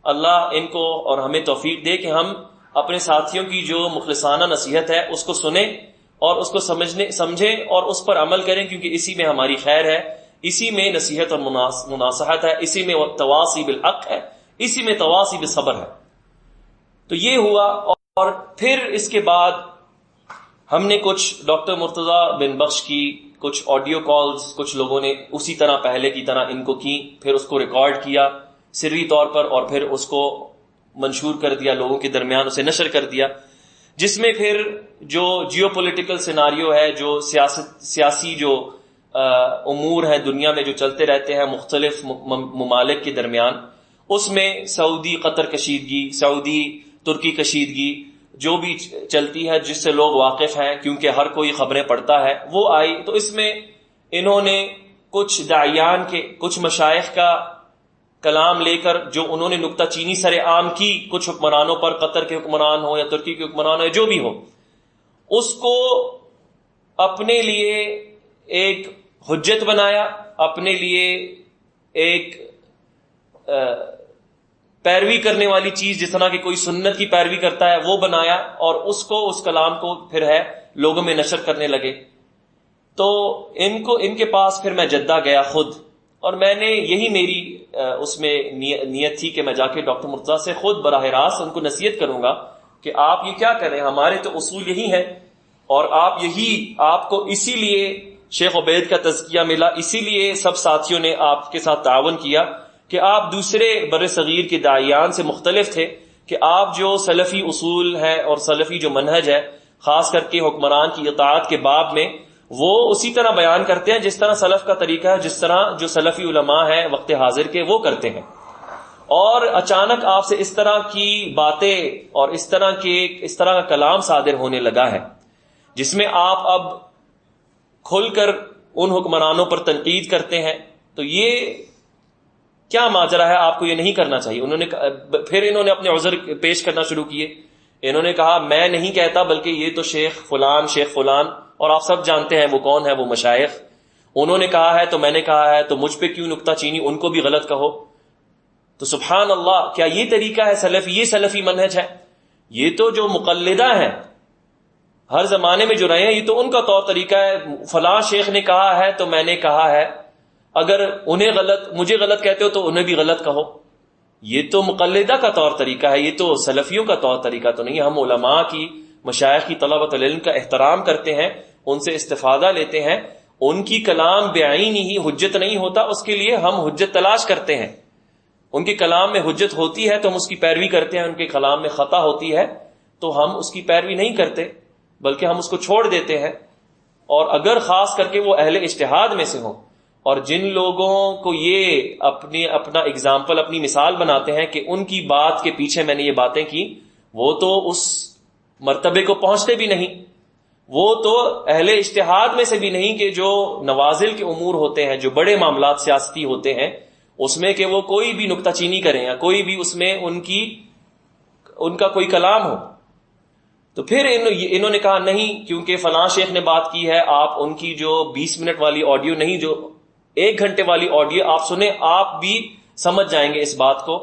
اللہ ان کو اور ہمیں توفیق دے کہ ہم اپنے ساتھیوں کی جو مخلصانہ نصیحت ہے اس کو سنیں اور اس کو سمجھیں اور اس پر عمل کریں، کیونکہ اسی میں ہماری خیر ہے، اسی میں نصیحت اور مناصحت ہے، اسی میں تواصی بالحق ہے، اسی میں تواصی بالصبر ہے۔ تو یہ ہوا، اور پھر اس کے بعد ہم نے کچھ ڈاکٹر مرتضیٰ بن بخش کی کچھ آڈیو کالز کچھ لوگوں نے اسی طرح پہلے کی طرح ان کو کی، پھر اس کو ریکارڈ کیا سری طور پر، اور پھر اس کو منشور کر دیا، لوگوں کے درمیان اسے نشر کر دیا۔ جس میں پھر جو جیو پولیٹیکل سیناریو ہے، جو سیاسی جو امور ہیں دنیا میں جو چلتے رہتے ہیں مختلف ممالک کے درمیان، اس میں سعودی قطر کشیدگی، سعودی ترکی کشیدگی جو بھی چلتی ہے، جس سے لوگ واقف ہیں کیونکہ ہر کوئی خبریں پڑھتا ہے، وہ آئی. تو اس میں انہوں نے کچھ داعیان کے، کچھ مشائخ کا کلام لے کر جو انہوں نے نکتہ چینی سر عام کی کچھ حکمرانوں پر، قطر کے حکمران ہو یا ترکی کے حکمران ہو یا جو بھی ہو، اس کو اپنے لیے ایک حجت بنایا، اپنے لیے ایک پیروی کرنے والی چیز، جس طرح کہ کوئی سنت کی پیروی کرتا ہے وہ بنایا، اور اس کلام کو پھر ہے لوگوں میں نشر کرنے لگے. تو ان کے پاس پھر میں جدہ گیا خود، اور میں نے یہی میری اس میں نیت تھی کہ میں جا کے ڈاکٹر مرتضیٰ سے خود براہ راست ان کو نصیحت کروں گا کہ آپ یہ کیا کریں، ہمارے تو اصول یہی ہے، اور آپ کو اسی لیے شیخ عبید کا تزکیہ ملا، اسی لیے سب ساتھیوں نے آپ کے ساتھ تعاون کیا کہ آپ دوسرے بر صغیر کے داعیان سے مختلف تھے، کہ آپ جو سلفی اصول ہے اور سلفی جو منہج ہے، خاص کر کے حکمران کی اطاعت کے باب میں، وہ اسی طرح بیان کرتے ہیں جس طرح سلف کا طریقہ ہے، جس طرح جو سلفی علماء ہیں وقت حاضر کے وہ کرتے ہیں. اور اچانک آپ سے اس طرح کی باتیں اور اس طرح کا کلام صادر ہونے لگا ہے، جس میں آپ اب کھل کر ان حکمرانوں پر تنقید کرتے ہیں، تو یہ کیا ماجرا ہے؟ آپ کو یہ نہیں کرنا چاہیے. پھر انہوں نے اپنے عذر پیش کرنا شروع کیے. انہوں نے کہا میں نہیں کہتا، بلکہ یہ تو شیخ فلان، اور آپ سب جانتے ہیں وہ کون ہے، وہ مشائخ. انہوں نے کہا ہے تو میں نے کہا ہے، تو مجھ پہ کیوں نکتہ چینی، ان کو بھی غلط کہو. تو سبحان اللہ، کیا یہ طریقہ ہے سلفی؟ یہ سلفی منہج ہے؟ یہ تو جو مقلدہ ہیں ہر زمانے میں جو رہے ہیں، یہ تو ان کا طور طریقہ ہے. فلاں شیخ نے کہا ہے تو میں نے کہا ہے، اگر مجھے غلط کہتے ہو تو انہیں بھی غلط کہو. یہ تو مقلدہ کا طور طریقہ ہے، یہ تو سلفیوں کا طور طریقہ تو نہیں. ہم علماء کی، مشائخ کی، طلبۃ العلم کا احترام کرتے ہیں، ان سے استفادہ لیتے ہیں. ان کی کلام بعین ہی حجت نہیں ہوتا، اس کے لیے ہم حجت تلاش کرتے ہیں. ان کے کلام میں حجت ہوتی ہے تو ہم اس کی پیروی کرتے ہیں، ان کے کلام میں خطا ہوتی ہے تو ہم اس کی پیروی نہیں کرتے، بلکہ ہم اس کو چھوڑ دیتے ہیں. اور اگر خاص کر کے وہ اہل اجتہاد میں سے ہوں، اور جن لوگوں کو یہ اپنا اگزامپل، اپنی مثال بناتے ہیں کہ ان کی بات کے پیچھے میں نے یہ باتیں کی، وہ تو اس مرتبے کو پہنچتے بھی نہیں، وہ تو اہل اجتہاد میں سے بھی نہیں، کہ جو نوازل کے امور ہوتے ہیں، جو بڑے معاملات سیاستی ہوتے ہیں، اس میں کہ وہ کوئی بھی نکتہ چینی کریں یا کوئی بھی اس میں ان کا کوئی کلام ہو. تو پھر انہوں نے کہا نہیں، کیونکہ فلاں شیخ نے بات کی ہے، آپ ان کی جو 20 منٹ والی آڈیو نہیں، جو 1 گھنٹے والی آڈیو آپ سنیں، آپ بھی سمجھ جائیں گے اس بات کو.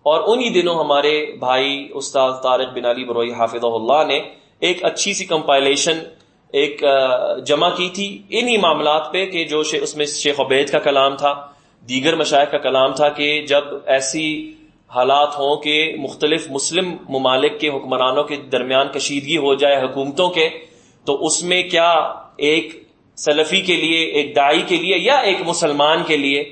اور انہی دنوں ہمارے بھائی استاد طارق بن علی بروئی حافظہ اللہ نے ایک اچھی سی کمپائلیشن ایک جمع کی تھی انہی معاملات پہ، کہ جو اس میں شیخ عبید کا کلام تھا، دیگر مشائخ کا کلام تھا، کہ جب ایسی حالات ہوں کہ مختلف مسلم ممالک کے حکمرانوں کے درمیان کشیدگی ہو جائے حکومتوں کے، تو اس میں کیا ایک سلفی کے لیے، ایک داعی کے لیے، یا ایک مسلمان کے لیے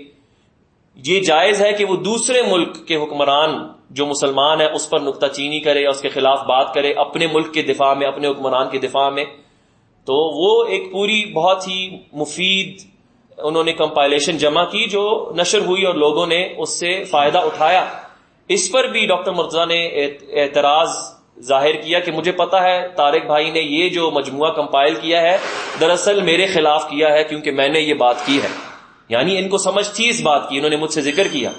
یہ جائز ہے کہ وہ دوسرے ملک کے حکمران جو مسلمان ہے اس پر نکتہ چینی کرے یا اس کے خلاف بات کرے، اپنے ملک کے دفاع میں، اپنے حکمران کے دفاع میں. تو وہ ایک پوری بہت ہی مفید انہوں نے کمپائلیشن جمع کی، جو نشر ہوئی اور لوگوں نے اس سے فائدہ اٹھایا. اس پر بھی ڈاکٹر مرتضیٰ نے اعتراض ظاہر کیا کہ مجھے پتا ہے طارق بھائی نے یہ جو مجموعہ کمپائل کیا ہے دراصل میرے خلاف کیا ہے، کیونکہ میں نے یہ بات کی ہے. یعنی ان کو سمجھ تھی اس بات کی، انہوں نے مجھ سے ذکر کیا.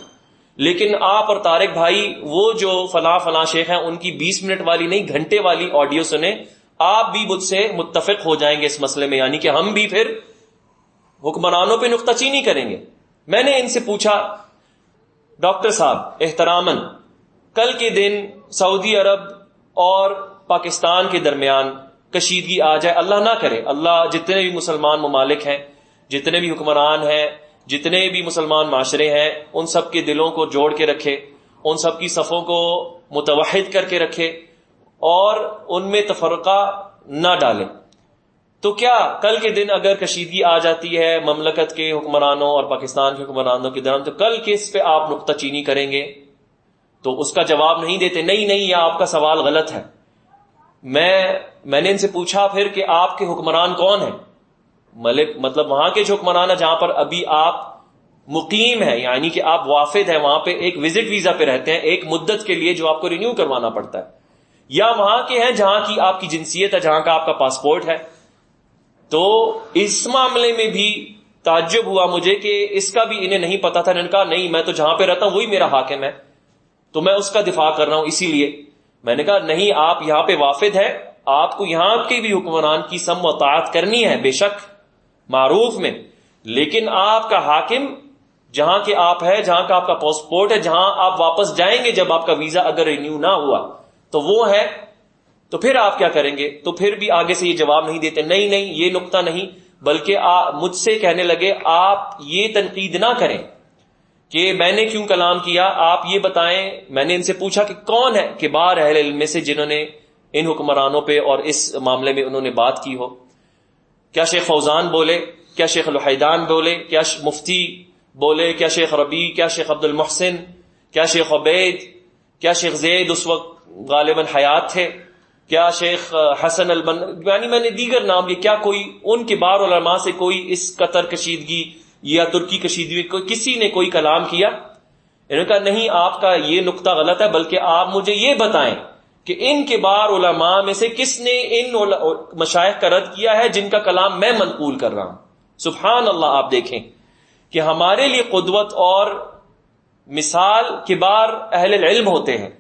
لیکن آپ اور طارق بھائی وہ جو فلاں شیخ ہیں ان کی 20 منٹ والی نہیں، گھنٹے والی آڈیو سنیں، آپ بھی مجھ سے متفق ہو جائیں گے اس مسئلے میں، یعنی کہ ہم بھی پھر حکمرانوں پہ نکتہ چینی کریں گے. میں نے ان سے پوچھا ڈاکٹر صاحب احتراماً، کل کے دن سعودی عرب اور پاکستان کے درمیان کشیدگی آ جائے، اللہ نہ کرے، اللہ جتنے بھی مسلمان ممالک ہیں، جتنے بھی حکمران ہیں، جتنے بھی مسلمان معاشرے ہیں، ان سب کے دلوں کو جوڑ کے رکھے، ان سب کی صفوں کو متوحد کر کے رکھے اور ان میں تفرقہ نہ ڈالے. تو کیا کل کے دن اگر کشیدگی آ جاتی ہے مملکت کے حکمرانوں اور پاکستان کے حکمرانوں کے درمیان، تو کل کس پہ آپ نکتہ چینی کریں گے؟ تو اس کا جواب نہیں دیتے، نہیں یہ آپ کا سوال غلط ہے. میں نے ان سے پوچھا پھر کہ آپ کے حکمران کون ہیں؟ ملک مطلب وہاں کے جو حکمران ہیں جہاں پر ابھی آپ مقیم ہیں، یعنی کہ آپ وافد ہیں، وہاں پہ ایک وزٹ ویزا پہ رہتے ہیں ایک مدت کے لیے جو آپ کو رینیو کروانا پڑتا ہے، یا وہاں کے ہیں جہاں کی آپ کی جنسیت ہے، جہاں کا آپ کا پاسپورٹ ہے. تو اس معاملے میں بھی تعجب ہوا مجھے کہ اس کا بھی انہیں نہیں پتا تھا. انہوں نے کہا نہیں، میں تو جہاں پہ رہتا ہوں وہی میرا حاکم ہے، تو میں اس کا دفاع کر رہا ہوں اسی لیے. میں نے کہا نہیں، آپ یہاں پہ وافد ہے، آپ کو یہاں کے بھی حکمران کی سم و طاعت کرنی ہے بے شک معروف میں، لیکن آپ کا حاکم جہاں کے آپ ہے، جہاں کا آپ کا پاسپورٹ ہے، جہاں آپ واپس جائیں گے جب آپ کا ویزا اگر رینیو نہ ہوا تو وہ ہے. تو پھر آپ کیا کریں گے؟ تو پھر بھی آگے سے یہ جواب نہیں دیتے. نہیں یہ نقطہ نہیں، بلکہ مجھ سے کہنے لگے آپ یہ تنقید نہ کریں کہ میں نے کیوں کلام کیا، آپ یہ بتائیں. میں نے ان سے پوچھا کہ کون ہے کبار اہل علم میں سے جنہوں نے ان حکمرانوں پہ اور اس معاملے میں انہوں نے بات کی ہو؟ کیا شیخ فوزان بولے، کیا شیخ الوحیدان بولے، کیا مفتی بولے، کیا شیخ ربیع، کیا شیخ عبد المحسن، کیا شیخ عبید، کیا شیخ زید اس وقت غالباً حیات تھے، کیا شیخ حسن یعنی میں نے دیگر نام لیے. کیا کوئی ان کبار علماء سے کوئی اس قطر کشیدگی یا ترکی کشیدگی کسی نے کوئی کلام کیا؟ انہوں نے کہا نہیں، آپ کا یہ نقطہ غلط ہے، بلکہ آپ مجھے یہ بتائیں کہ ان کبار علماء میں سے کس نے ان مشائخ کا رد کیا ہے جن کا کلام میں منقول کر رہا ہوں. سبحان اللہ. آپ دیکھیں کہ ہمارے لیے قدوت اور مثال کبار اہل العلم ہوتے ہیں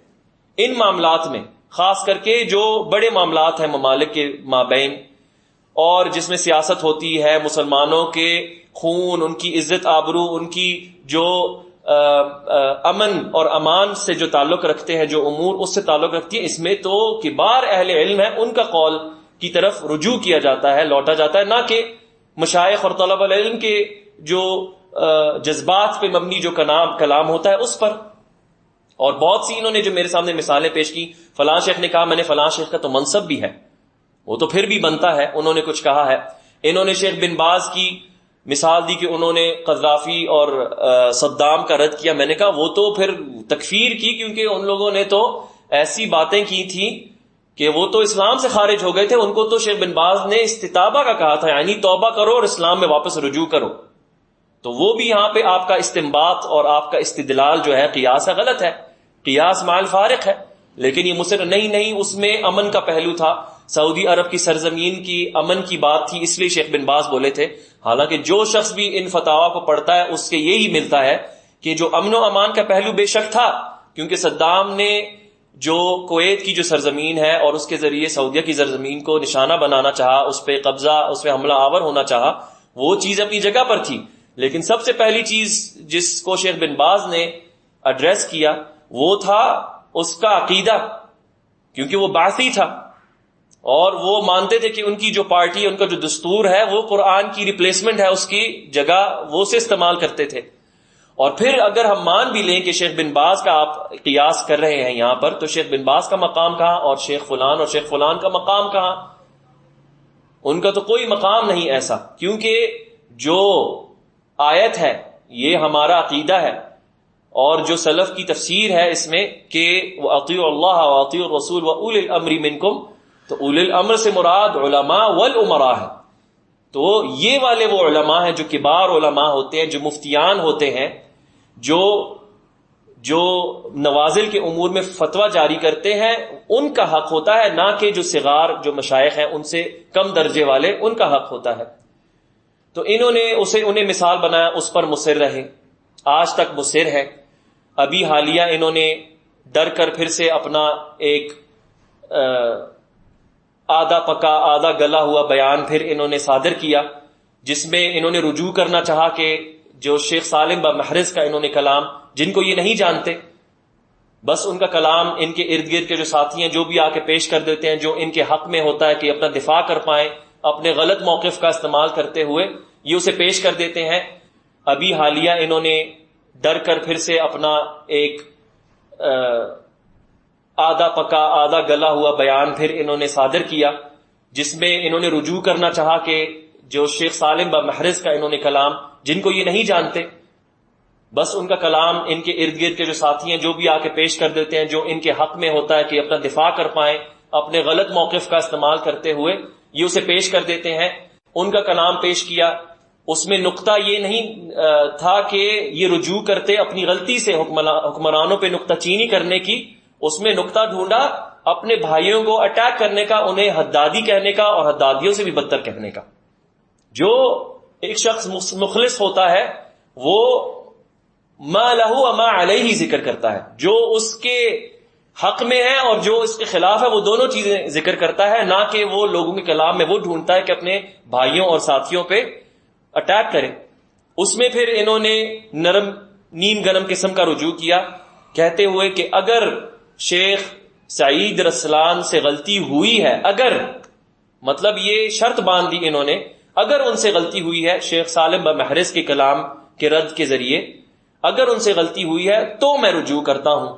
ان معاملات میں، خاص کر کے جو بڑے معاملات ہیں ممالک کے مابین، اور جس میں سیاست ہوتی ہے، مسلمانوں کے خون، ان کی عزت آبرو، ان کی جو امن اور امان سے جو تعلق رکھتے ہیں، جو امور اس سے تعلق رکھتی ہے، اس میں تو کبار اہل علم ہیں، ان کا قول کی طرف رجوع کیا جاتا ہے، لوٹا جاتا ہے، نہ کہ مشائخ اور طلبہ العلم کے جو جذبات پہ مبنی جو کلام ہوتا ہے اس پر. اور بہت سی انہوں نے جو میرے سامنے مثالیں پیش کی، فلاں شیخ نے کہا، میں نے فلاں شیخ کا تو منصب بھی ہے، وہ تو پھر بھی بنتا ہے، انہوں نے کچھ کہا ہے. انہوں نے شیخ بن باز کی مثال دی کہ انہوں نے قذافی اور صدام کا رد کیا. میں نے کہا وہ تو پھر تکفیر کی، کیونکہ ان لوگوں نے تو ایسی باتیں کی تھیں کہ وہ تو اسلام سے خارج ہو گئے تھے. ان کو تو شیخ بن باز نے استتابہ کا کہا تھا، یعنی توبہ کرو اور اسلام میں واپس رجوع کرو. تو وہ بھی یہاں پہ آپ کا استنباط اور آپ کا استدلال جو ہے قیاس ہے، غلط ہے، قیاس مع الفارق ہے. لیکن یہ مصر نہیں، اس میں امن کا پہلو تھا، سعودی عرب کی سرزمین کی امن کی بات تھی، اس لیے شیخ بن باز بولے تھے. حالانکہ جو شخص بھی ان فتاوا کو پڑھتا ہے اس کے یہی ملتا ہے کہ جو امن و امان کا پہلو بے شک تھا، کیونکہ صدام نے جو کویت کی جو سرزمین ہے اور اس کے ذریعے سعودیہ کی سرزمین کو نشانہ بنانا چاہا، اس پہ قبضہ، اس پہ حملہ آور ہونا چاہا، وہ چیز اپنی جگہ پر تھی. لیکن سب سے پہلی چیز جس کو شیخ بن باز نے ایڈریس کیا وہ تھا اس کا عقیدہ، کیونکہ وہ بعثی تھا اور وہ مانتے تھے کہ ان کی جو پارٹی ہے، ان کا جو دستور ہے، وہ قرآن کی ریپلیسمنٹ ہے، اس کی جگہ وہ سے استعمال کرتے تھے. اور پھر اگر ہم مان بھی لیں کہ شیخ بن باز کا آپ قیاس کر رہے ہیں یہاں پر، تو شیخ بن باز کا مقام کہاں اور شیخ فلان اور شیخ فلان کا مقام کہاں؟ ان کا تو کوئی مقام نہیں ایسا، کیونکہ جو آیت ہے یہ ہمارا عقیدہ ہے، اور جو سلف کی تفسیر ہے اس میں کہ وَأَطِيعُوا اللَّهَ وَأَطِيعُوا الرَّسُولَ وَأُولِي الْأَمْرِ مِنْكُمْ، تو اولی الامر سے مراد علماء والامراء ہے. تو یہ والے وہ علماء ہیں جو کبار علماء ہوتے ہیں، جو مفتیان ہوتے ہیں، جو نوازل کے امور میں فتویٰ جاری کرتے ہیں، ان کا حق ہوتا ہے، نہ کہ جو صغار جو مشائخ ہیں ان سے کم درجے والے، ان کا حق ہوتا ہے. تو انہوں نے انہیں مثال بنایا، اس پر مصر رہے، آج تک مصر ہے. ابھی حالیہ انہوں نے ڈر کر پھر سے اپنا ایک آدھا پکا آدھا گلا ہوا بیان پھر انہوں نے صادر کیا، جس میں انہوں نے رجوع کرنا چاہا کہ جو شیخ سالم بمحرز کا انہوں نے کلام، جن کو یہ نہیں جانتے، بس ان کا کلام ان کے ارد گرد کے جو ساتھی ہیں جو بھی آ کے پیش کر دیتے ہیں، جو ان کے حق میں ہوتا ہے کہ اپنا دفاع کر پائیں اپنے غلط موقف کا استعمال کرتے ہوئے، یہ اسے پیش کر دیتے ہیں. ابھی حالیہ انہوں نے ڈر کر پھر سے اپنا ایک آدھا پکا آدھا گلا ہوا بیان پھر انہوں نے صادر کیا، جس میں انہوں نے رجوع کرنا چاہا کہ جو شیخ سالم بمحرز کا انہوں نے کلام، جن کو یہ نہیں جانتے، بس ان کا کلام ان کے ارد گرد کے جو ساتھی ہیں جو بھی آ کے پیش کر دیتے ہیں، جو ان کے حق میں ہوتا ہے کہ اپنا دفاع کر پائیں اپنے غلط موقف کا استعمال کرتے ہوئے یہ اسے پیش کر دیتے ہیں. ان کا کلام پیش کیا، اس میں نقطہ یہ نہیں تھا کہ یہ رجوع کرتے اپنی غلطی سے حکمرانوں پہ نقطہ چینی کرنے کی، اس میں نقطہ ڈھونڈا اپنے بھائیوں کو اٹیک کرنے کا، انہیں حدادی کہنے کا اور حدادیوں سے بھی بدتر کہنے کا. جو ایک شخص مخلص ہوتا ہے وہ ما لہ و ما علیہ ذکر کرتا ہے، جو اس کے حق میں ہے اور جو اس کے خلاف ہے وہ دونوں چیزیں ذکر کرتا ہے، نہ کہ وہ لوگوں کے کلام میں وہ ڈھونڈتا ہے کہ اپنے بھائیوں اور ساتھیوں پہ اٹیک کرے. اس میں پھر انہوں نے نرم نیم گرم قسم کا رجوع کیا، کہتے ہوئے کہ اگر شیخ سعید رسلان سے غلطی ہوئی ہے، اگر مطلب یہ شرط باندھ دی انہوں نے، اگر ان سے غلطی ہوئی ہے شیخ سالم بمحرز کے کلام کے رد کے ذریعے، اگر ان سے غلطی ہوئی ہے تو میں رجوع کرتا ہوں.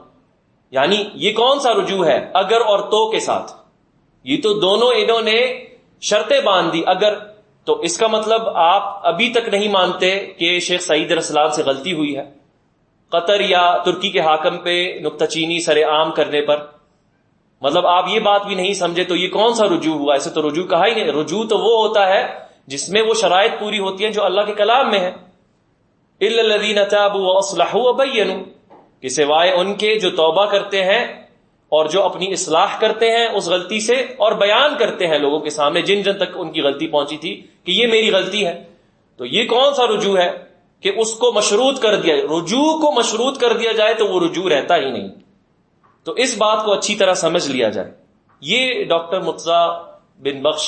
یعنی یہ کون سا رجوع ہے؟ اگر اور تو کے ساتھ. یہ تو دونوں انہوں نے شرطیں باندھ دی. اگر تو اس کا مطلب آپ ابھی تک نہیں مانتے کہ شیخ سعید رسلان سے غلطی ہوئی ہے قطر یا ترکی کے حاکم پہ نکتہ چینی سر عام کرنے پر. مطلب آپ یہ بات بھی نہیں سمجھے تو یہ کون سا رجوع ہوا؟ ایسے تو رجوع کہا ہی نہیں. رجوع تو وہ ہوتا ہے جس میں وہ شرائط پوری ہوتی ہیں جو اللہ کے کلام میں ہے. الا الذین تابوا واصلحوا وبینوا، کہ سوائے ان کے جو توبہ کرتے ہیں اور جو اپنی اصلاح کرتے ہیں اس غلطی سے اور بیان کرتے ہیں لوگوں کے سامنے جن جن تک ان کی غلطی پہنچی تھی کہ یہ میری غلطی ہے. تو یہ کون سا رجوع ہے کہ اس کو مشروط کر دیا؟ رجوع کو مشروط کر دیا جائے تو وہ رجوع رہتا ہی نہیں. تو اس بات کو اچھی طرح سمجھ لیا جائے. یہ ڈاکٹر مرتضیٰ بن بخش،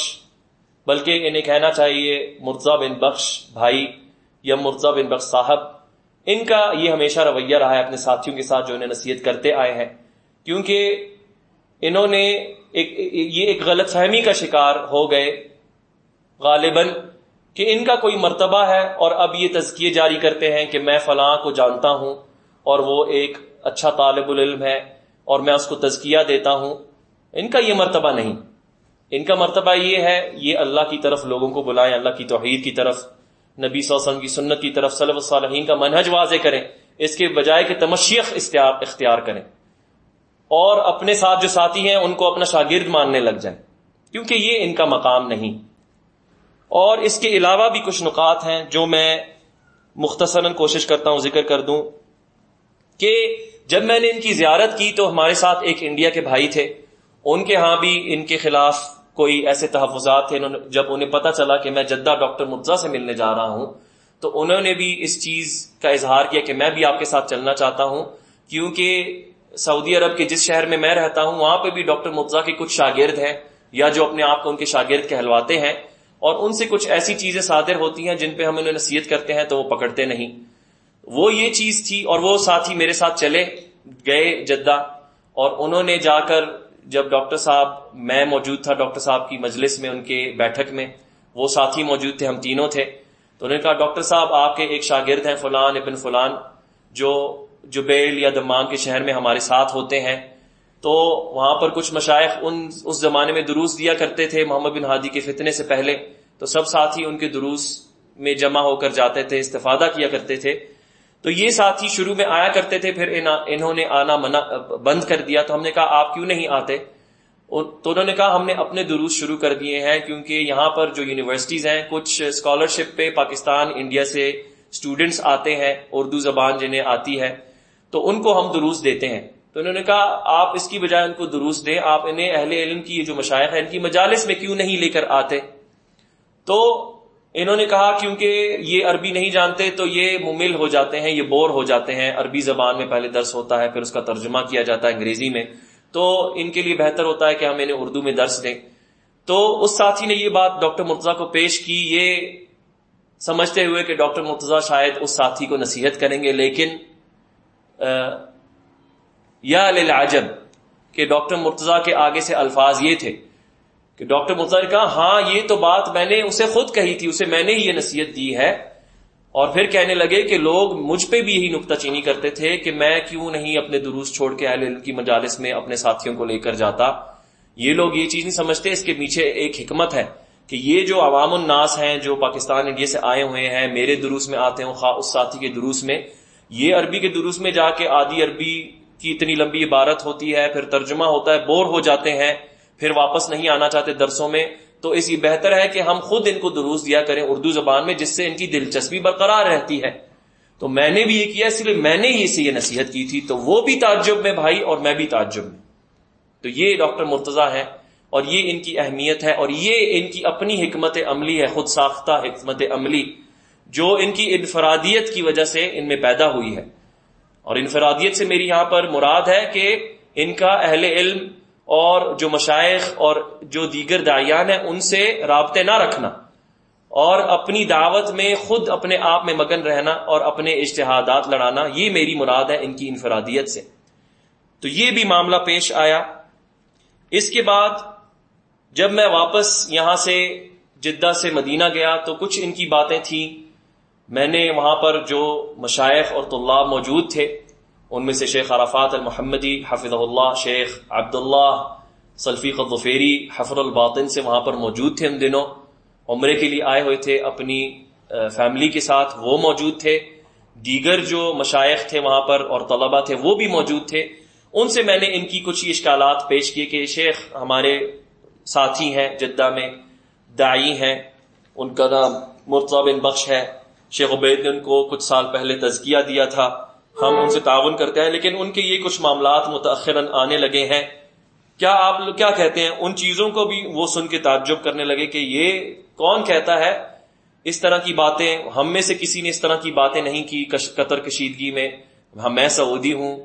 بلکہ انہیں کہنا چاہیے مرتضیٰ بن بخش بھائی یا مرتضیٰ بن بخش صاحب، ان کا یہ ہمیشہ رویہ رہا ہے اپنے ساتھیوں کے ساتھ جو انہیں نصیحت کرتے آئے ہیں، کیونکہ انہوں نے یہ ایک غلط فہمی کا شکار ہو گئے غالباً کہ ان کا کوئی مرتبہ ہے، اور اب یہ تزکیے جاری کرتے ہیں کہ میں فلاں کو جانتا ہوں اور وہ ایک اچھا طالب العلم ہے اور میں اس کو تزکیہ دیتا ہوں. ان کا یہ مرتبہ نہیں. ان کا مرتبہ یہ ہے یہ اللہ کی طرف لوگوں کو بلائیں، اللہ کی توحید کی طرف، نبی صلی اللہ علیہ وسلم کی سنت کی طرف، سلف الصالحین کا منہج واضح کریں، اس کے بجائے کہ تمشیخ اختیار کریں اور اپنے ساتھ جو ساتھی ہیں ان کو اپنا شاگرد ماننے لگ جائیں، کیونکہ یہ ان کا مقام نہیں. اور اس کے علاوہ بھی کچھ نکات ہیں جو میں مختصراً کوشش کرتا ہوں ذکر کر دوں. کہ جب میں نے ان کی زیارت کی تو ہمارے ساتھ ایک انڈیا کے بھائی تھے، ان کے ہاں بھی ان کے خلاف کوئی ایسے تحفظات تھے. جب انہیں پتہ چلا کہ میں جدہ ڈاکٹر مرتضیٰ سے ملنے جا رہا ہوں تو انہوں نے بھی اس چیز کا اظہار کیا کہ میں بھی آپ کے ساتھ چلنا چاہتا ہوں، کیونکہ سعودی عرب کے جس شہر میں میں رہتا ہوں وہاں پہ بھی ڈاکٹر مرتضیٰ کے کچھ شاگرد ہیں یا جو اپنے آپ کو ان کے شاگرد کہلواتے ہیں، اور ان سے کچھ ایسی چیزیں صادر ہوتی ہیں جن پہ ہم انہیں نصیحت کرتے ہیں تو وہ پکڑتے نہیں. وہ یہ چیز تھی. اور وہ ساتھی میرے ساتھ چلے گئے جدہ، اور انہوں نے جا کر جب ڈاکٹر صاحب، میں موجود تھا ڈاکٹر صاحب کی مجلس میں، ان کے بیٹھک میں، وہ ساتھی موجود تھے، ہم تینوں تھے، تو انہوں نے کہا ڈاکٹر صاحب آپ کے ایک شاگرد ہیں فلان ابن فلان جو جبیل یا دمام کے شہر میں ہمارے ساتھ ہوتے ہیں، تو وہاں پر کچھ مشائخ اس زمانے میں دروس دیا کرتے تھے محمد بن ہادی کے فتنے سے پہلے، تو سب ساتھی ان کے دروس میں جمع ہو کر جاتے تھے، استفادہ کیا کرتے تھے. تو یہ ساتھی شروع میں آیا کرتے تھے، پھر انہوں نے آنا بند کر دیا. تو ہم نے کہا آپ کیوں نہیں آتے؟ تو انہوں نے کہا ہم نے اپنے دروس شروع کر دیے ہیں، کیونکہ یہاں پر جو یونیورسٹیز ہیں کچھ اسکالرشپ پہ پاکستان انڈیا سے اسٹوڈنٹس آتے ہیں اردو زبان جنہیں آتی ہے، تو ان کو ہم دروس دیتے ہیں. تو انہوں نے کہا آپ اس کی بجائے ان کو دروس دیں، آپ انہیں اہل علم کی جو مشائخ ہیں ان کی مجالس میں کیوں نہیں لے کر آتے؟ تو انہوں نے کہا کیونکہ یہ عربی نہیں جانتے تو یہ ممل ہو جاتے ہیں، یہ بور ہو جاتے ہیں. عربی زبان میں پہلے درس ہوتا ہے، پھر اس کا ترجمہ کیا جاتا ہے انگریزی میں، تو ان کے لیے بہتر ہوتا ہے کہ ہم انہیں اردو میں درس دیں. تو اس ساتھی نے یہ بات ڈاکٹر مرتضیٰ کو پیش کی، یہ سمجھتے ہوئے کہ ڈاکٹر مرتضیٰ شاید اس ساتھی کو نصیحت کریں گے، لیکن یا للعجب کہ ڈاکٹر مرتضیٰ کے آگے سے الفاظ یہ تھے کہ ڈاکٹر مرتضیٰ نے کہا ہاں یہ تو بات میں نے اسے خود کہی تھی، اسے میں نے ہی یہ نصیحت دی ہے. اور پھر کہنے لگے کہ لوگ مجھ پہ بھی یہی نکتہ چینی کرتے تھے کہ میں کیوں نہیں اپنے دروس چھوڑ کے اہل علم کی مجالس میں اپنے ساتھیوں کو لے کر جاتا. یہ لوگ یہ چیز نہیں سمجھتے، اس کے پیچھے ایک حکمت ہے کہ یہ جو عوام الناس ہیں جو پاکستان انڈیا سے آئے ہوئے ہیں، میرے دروس میں آتے ہوں خواہ اس ساتھی کے دروس میں، یہ عربی کے دروس میں جا کے آدھی عربی کی اتنی لمبی عبارت ہوتی ہے، پھر ترجمہ ہوتا ہے، بور ہو جاتے ہیں، پھر واپس نہیں آنا چاہتے درسوں میں، تو اس یہ بہتر ہے کہ ہم خود ان کو دروس دیا کریں اردو زبان میں، جس سے ان کی دلچسپی برقرار رہتی ہے۔ تو میں نے بھی یہ کیا، اس لیے میں نے ہی اسے یہ نصیحت کی تھی، تو وہ بھی تعجب میں بھائی اور میں بھی تعجب میں۔ تو یہ ڈاکٹر مرتضیٰ ہیں، اور یہ ان کی اہمیت ہے، اور یہ ان کی اپنی حکمت عملی ہے، خود ساختہ حکمت عملی، جو ان کی انفرادیت کی وجہ سے ان میں پیدا ہوئی ہے۔ اور انفرادیت سے میری یہاں پر مراد ہے کہ ان کا اہل علم اور جو مشائخ اور جو دیگر داعیان ہیں ان سے رابطے نہ رکھنا، اور اپنی دعوت میں خود اپنے آپ میں مگن رہنا اور اپنے اجتہادات لڑانا، یہ میری مراد ہے ان کی انفرادیت سے۔ تو یہ بھی معاملہ پیش آیا۔ اس کے بعد جب میں واپس یہاں سے جدہ سے مدینہ گیا تو کچھ ان کی باتیں تھیں، میں نے وہاں پر جو مشائخ اور طلاب موجود تھے ان میں سے شیخ عرفات المحمدی حفظہ اللہ، شیخ عبداللہ سلفیق الظفیری حفر الباطن سے وہاں پر موجود تھے، ان دنوں عمرے کے لیے آئے ہوئے تھے اپنی فیملی کے ساتھ، وہ موجود تھے۔ دیگر جو مشائخ تھے وہاں پر اور طلبہ تھے وہ بھی موجود تھے۔ ان سے میں نے ان کی کچھ اشکالات پیش کیے کہ شیخ ہمارے ساتھی ہیں جدہ میں، داعی ہیں، ان کا نام مرتضیٰ بن بخش ہے، شیخ عبید نے ان کو کچھ سال پہلے تزکیہ دیا تھا، ہم ان سے تعاون کرتے ہیں، لیکن ان کے یہ کچھ معاملات متأخراً آنے لگے ہیں، کیا آپ لوگ کیا کہتے ہیں؟ ان چیزوں کو بھی وہ سن کے تعجب کرنے لگے کہ یہ کون کہتا ہے اس طرح کی باتیں، ہم میں سے کسی نے اس طرح کی باتیں نہیں کی قطر کشیدگی میں، میں سعودی ہوں،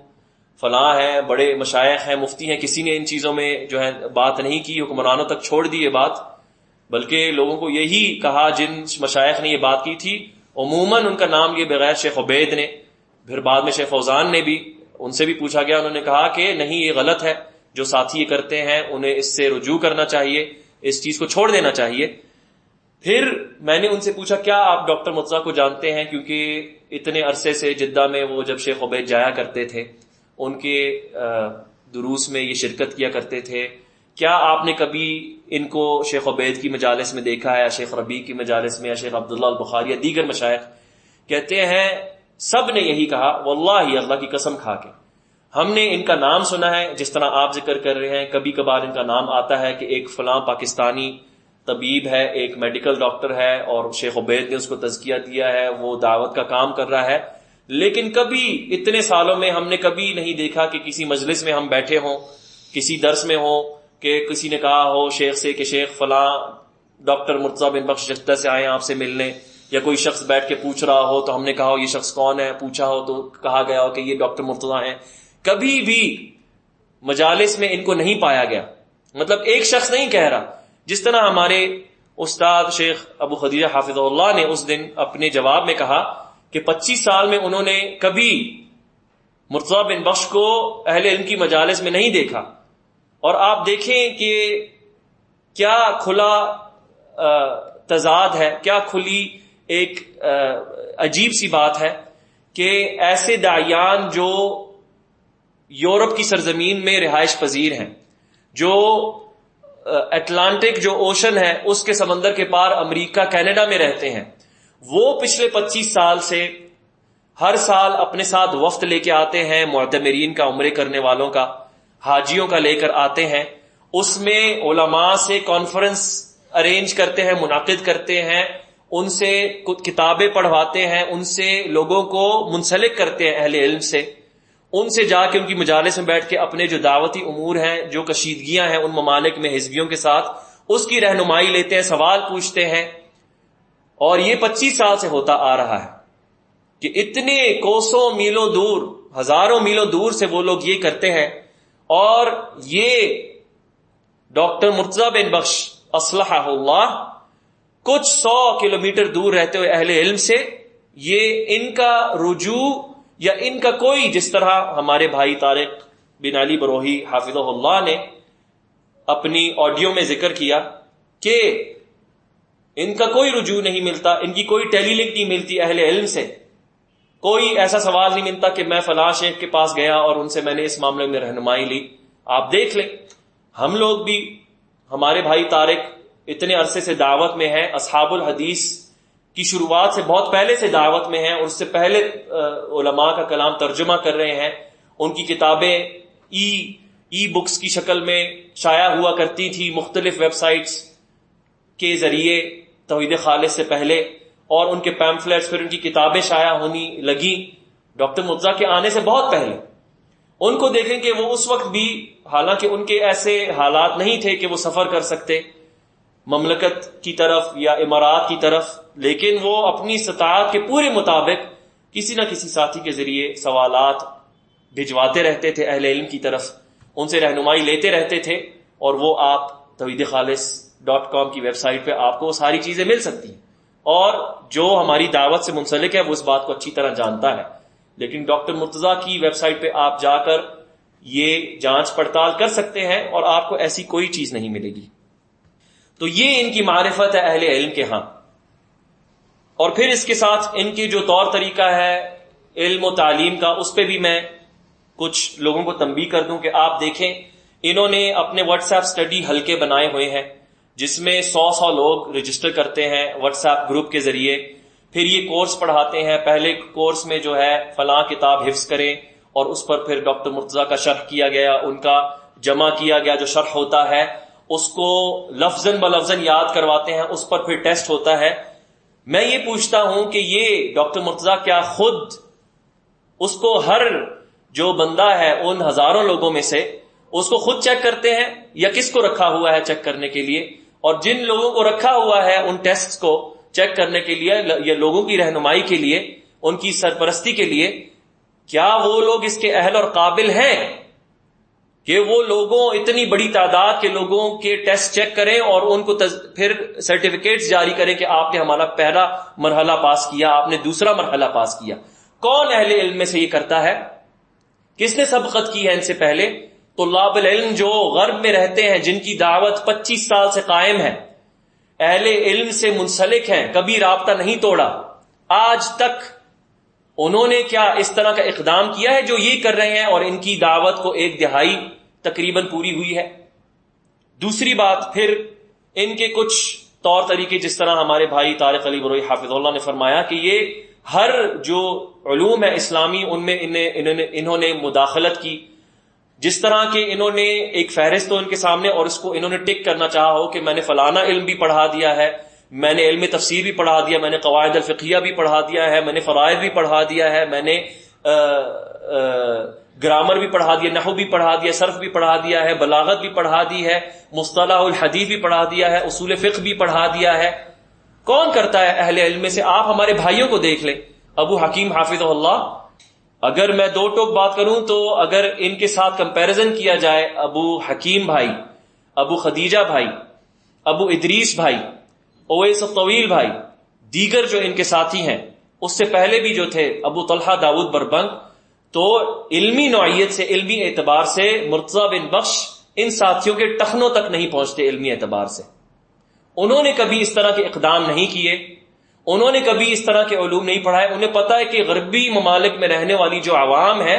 فلاں ہیں، بڑے مشائخ ہیں، مفتی ہیں، کسی نے ان چیزوں میں جو ہے بات نہیں کی، حکمرانوں تک چھوڑ دی یہ بات، بلکہ لوگوں کو یہی کہا جن مشائخ نے یہ بات کی تھی عموماً ان کا نام یہ بغیر شیخ عبید نے، پھر بعد میں شیخ فوزان نے بھی، ان سے بھی پوچھا گیا، انہوں نے کہا کہ نہیں یہ غلط ہے، جو ساتھی یہ کرتے ہیں انہیں اس سے رجوع کرنا چاہیے، اس چیز کو چھوڑ دینا چاہیے۔ پھر میں نے ان سے پوچھا کیا آپ ڈاکٹر مرتضیٰ کو جانتے ہیں؟ کیونکہ اتنے عرصے سے جدہ میں وہ جب شیخ عبید جایا کرتے تھے، ان کے دروس میں یہ شرکت کیا کرتے تھے، کیا آپ نے کبھی ان کو شیخ عبید کی مجالس میں دیکھا ہے، یا شیخ ربیع کی مجالس میں، یا شیخ عبداللہ البخاری یا دیگر مشائخ؟ کہتے ہیں سب نے یہی کہا، واللہ اللہ کی قسم کھا کے ہم نے ان کا نام سنا ہے، جس طرح آپ ذکر کر رہے ہیں، کبھی کبھار ان کا نام آتا ہے کہ ایک فلاں پاکستانی طبیب ہے، ایک میڈیکل ڈاکٹر ہے، اور شیخ عبید نے اس کو تزکیہ دیا ہے، وہ دعوت کا کام کر رہا ہے، لیکن کبھی اتنے سالوں میں ہم نے کبھی نہیں دیکھا کہ کسی مجلس میں ہم بیٹھے ہوں، کسی درس میں ہوں، کہ کسی نے کہا ہو شیخ سے کہ شیخ فلاں ڈاکٹر مرتضیٰ بن بخش جدہ سے آئے آپ سے ملنے، یا کوئی شخص بیٹھ کے پوچھ رہا ہو تو ہم نے کہا ہو یہ شخص کون ہے، پوچھا ہو تو کہا گیا ہو کہ یہ ڈاکٹر مرتضیٰ ہیں۔ کبھی بھی مجالس میں ان کو نہیں پایا گیا، مطلب ایک شخص نہیں کہہ رہا، جس طرح ہمارے استاد شیخ ابو خدیجہ حافظہ اللہ نے اس دن اپنے جواب میں کہا کہ 25 سال میں انہوں نے کبھی مرتضیٰ بن بخش کو اہل علم کی مجالس میں نہیں دیکھا، اور آپ دیکھیں کہ کیا کھلا تضاد ہے، کیا کھلی ایک عجیب سی بات ہے کہ ایسے داعیان جو یورپ کی سرزمین میں رہائش پذیر ہیں، جو اٹلانٹک جو اوشن ہے اس کے سمندر کے پار امریکہ کینیڈا میں رہتے ہیں، وہ پچھلے 25 سال سے ہر سال اپنے ساتھ وفد لے کے آتے ہیں، معتمرین کا، عمرے کرنے والوں کا، حاجیوں کا لے کر آتے ہیں، اس میں علماء سے کانفرنس ارینج کرتے ہیں، منعقد کرتے ہیں، ان سے کتابیں پڑھواتے ہیں، ان سے لوگوں کو منسلک کرتے ہیں اہل علم سے، ان سے جا کے ان کی مجالس میں بیٹھ کے اپنے جو دعوتی امور ہیں، جو کشیدگیاں ہیں ان ممالک میں حزبیوں کے ساتھ، اس کی رہنمائی لیتے ہیں، سوال پوچھتے ہیں، اور یہ 25 سال سے ہوتا آ رہا ہے کہ اتنے کوسوں میلوں دور، ہزاروں میلوں دور سے وہ لوگ یہ کرتے ہیں، اور یہ ڈاکٹر مرتضیٰ بن بخش اصلحہ اللہ کچھ 100 کلومیٹر دور رہتے ہوئے اہل علم سے یہ ان کا رجوع یا ان کا کوئی، جس طرح ہمارے بھائی طارق بن علی بروہی حافظہ اللہ نے اپنی آڈیو میں ذکر کیا کہ ان کا کوئی رجوع نہیں ملتا، ان کی کوئی ٹیلی لنک نہیں ملتی اہل علم سے، کوئی ایسا سوال نہیں ملتا کہ میں فلاں شیخ کے پاس گیا اور ان سے میں نے اس معاملے میں رہنمائی لی۔ آپ دیکھ لیں، ہم لوگ بھی، ہمارے بھائی طارق اتنے عرصے سے دعوت میں ہیں، اصحاب الحدیث کی شروعات سے بہت پہلے سے دعوت میں ہیں، اور اس سے پہلے علماء کا کلام ترجمہ کر رہے ہیں، ان کی کتابیں ای بکس کی شکل میں شائع ہوا کرتی تھی مختلف ویب سائٹس کے ذریعے توحید خالص سے پہلے، اور ان کے پیمفلیٹس پھر ان کی کتابیں شائع ہونی لگی ڈاکٹر مرتضیٰ کے آنے سے بہت پہلے. ان کو دیکھیں کہ وہ اس وقت بھی، حالانکہ ان کے ایسے حالات نہیں تھے کہ وہ سفر کر سکتے مملکت کی طرف یا امارات کی طرف، لیکن وہ اپنی استطاعت کے پورے مطابق کسی نہ کسی ساتھی کے ذریعے سوالات بھجواتے رہتے تھے اہل علم کی طرف، ان سے رہنمائی لیتے رہتے تھے، اور وہ آپ توحیدخالص.com کی ویب سائٹ پہ آپ کو وہ ساری چیزیں مل سکتی ہیں. اور جو ہماری دعوت سے منسلک ہے وہ اس بات کو اچھی طرح جانتا ہے، لیکن ڈاکٹر مرتضیٰ کی ویب سائٹ پہ آپ جا کر یہ جانچ پڑتال کر سکتے ہیں اور آپ کو ایسی کوئی چیز نہیں ملے گی. تو یہ ان کی معرفت ہے اہل علم کے ہاں. اور پھر اس کے ساتھ ان کے جو طور طریقہ ہے علم و تعلیم کا، اس پہ بھی میں کچھ لوگوں کو تنبیہ کر دوں کہ آپ دیکھیں انہوں نے اپنے واٹس ایپ اسٹڈی حلقے بنائے ہوئے ہیں جس میں 100 لوگ رجسٹر کرتے ہیں واٹس ایپ گروپ کے ذریعے. پھر یہ کورس پڑھاتے ہیں، پہلے کورس میں جو ہے فلاں کتاب حفظ کریں اور اس پر پھر ڈاکٹر مرتضیٰ کا شرح کیا گیا، ان کا جمع کیا گیا جو شرح ہوتا ہے اس کو لفظاً بلفظاً یاد کرواتے ہیں، اس پر پھر ٹیسٹ ہوتا ہے. میں یہ پوچھتا ہوں کہ یہ ڈاکٹر مرتضیٰ کیا خود اس کو ہر جو بندہ ہے ان ہزاروں لوگوں میں سے اس کو خود چیک کرتے ہیں یا کس کو رکھا ہوا ہے چیک کرنے کے لیے؟ اور جن لوگوں کو رکھا ہوا ہے ان ٹیسٹ کو چیک کرنے کے لیے یا لوگوں کی رہنمائی کے لیے، ان کی سرپرستی کے لیے، کیا وہ لوگ اس کے اہل اور قابل ہیں کہ وہ لوگوں اتنی بڑی تعداد کے لوگوں کے ٹیسٹ چیک کریں اور ان کو پھر سرٹیفکیٹس جاری کریں کہ آپ نے ہمارا پہلا مرحلہ پاس کیا، آپ نے دوسرا مرحلہ پاس کیا؟ کون اہل علم میں سے یہ کرتا ہے؟ کس نے سبقت کی ہے ان سے پہلے؟ طلاب العلم جو غرب میں رہتے ہیں، جن کی دعوت 25 سال سے قائم ہے، اہل علم سے منسلک ہیں، کبھی رابطہ نہیں توڑا، آج تک انہوں نے کیا اس طرح کا اقدام کیا ہے جو یہ کر رہے ہیں؟ اور ان کی دعوت کو 1 دہائی تقریباً پوری ہوئی ہے. دوسری بات، پھر ان کے کچھ طور طریقے، جس طرح ہمارے بھائی طارق علی بروئی حافظ اللہ نے فرمایا کہ یہ ہر جو علوم ہے اسلامی ان میں انہوں نے مداخلت کی. جس طرح کہ انہوں نے ایک فہرست ہو ان کے سامنے اور اس کو انہوں نے ٹک کرنا چاہا ہو کہ میں نے فلانا علم بھی پڑھا دیا ہے، میں نے علم تفسیر بھی پڑھا دیا، میں نے قواعد الفقہیہ بھی پڑھا دیا ہے، میں نے فرائض بھی پڑھا دیا ہے، میں نے گرامر بھی پڑھا دیا، نحو بھی پڑھا دیا، صرف بھی پڑھا دیا ہے، بلاغت بھی پڑھا دی ہے، مصطلح الحدیث بھی پڑھا دیا ہے، اصول فقہ بھی پڑھا دیا ہے. کون کرتا ہے اہل علم میں سے؟ آپ ہمارے بھائیوں کو دیکھ لیں. ابو حکیم حافظہ اللہ، اگر میں 2 ٹوک بات کروں تو اگر ان کے ساتھ کمپیریزن کیا جائے، ابو حکیم بھائی، ابو خدیجہ بھائی، ابو ادریس بھائی، اویس الطویل بھائی، دیگر جو ان کے ساتھی ہیں، اس سے پہلے بھی جو تھے ابو طلحہ داود بربنگ، تو علمی نوعیت سے، علمی اعتبار سے مرتضیٰ بن بخش ان ساتھیوں کے ٹخنوں تک نہیں پہنچتے. علمی اعتبار سے انہوں نے کبھی اس طرح کے اقدام نہیں کیے، انہوں نے کبھی اس طرح کے علوم نہیں پڑھائے. انہیں پتا ہے کہ غربی ممالک میں رہنے والی جو عوام ہے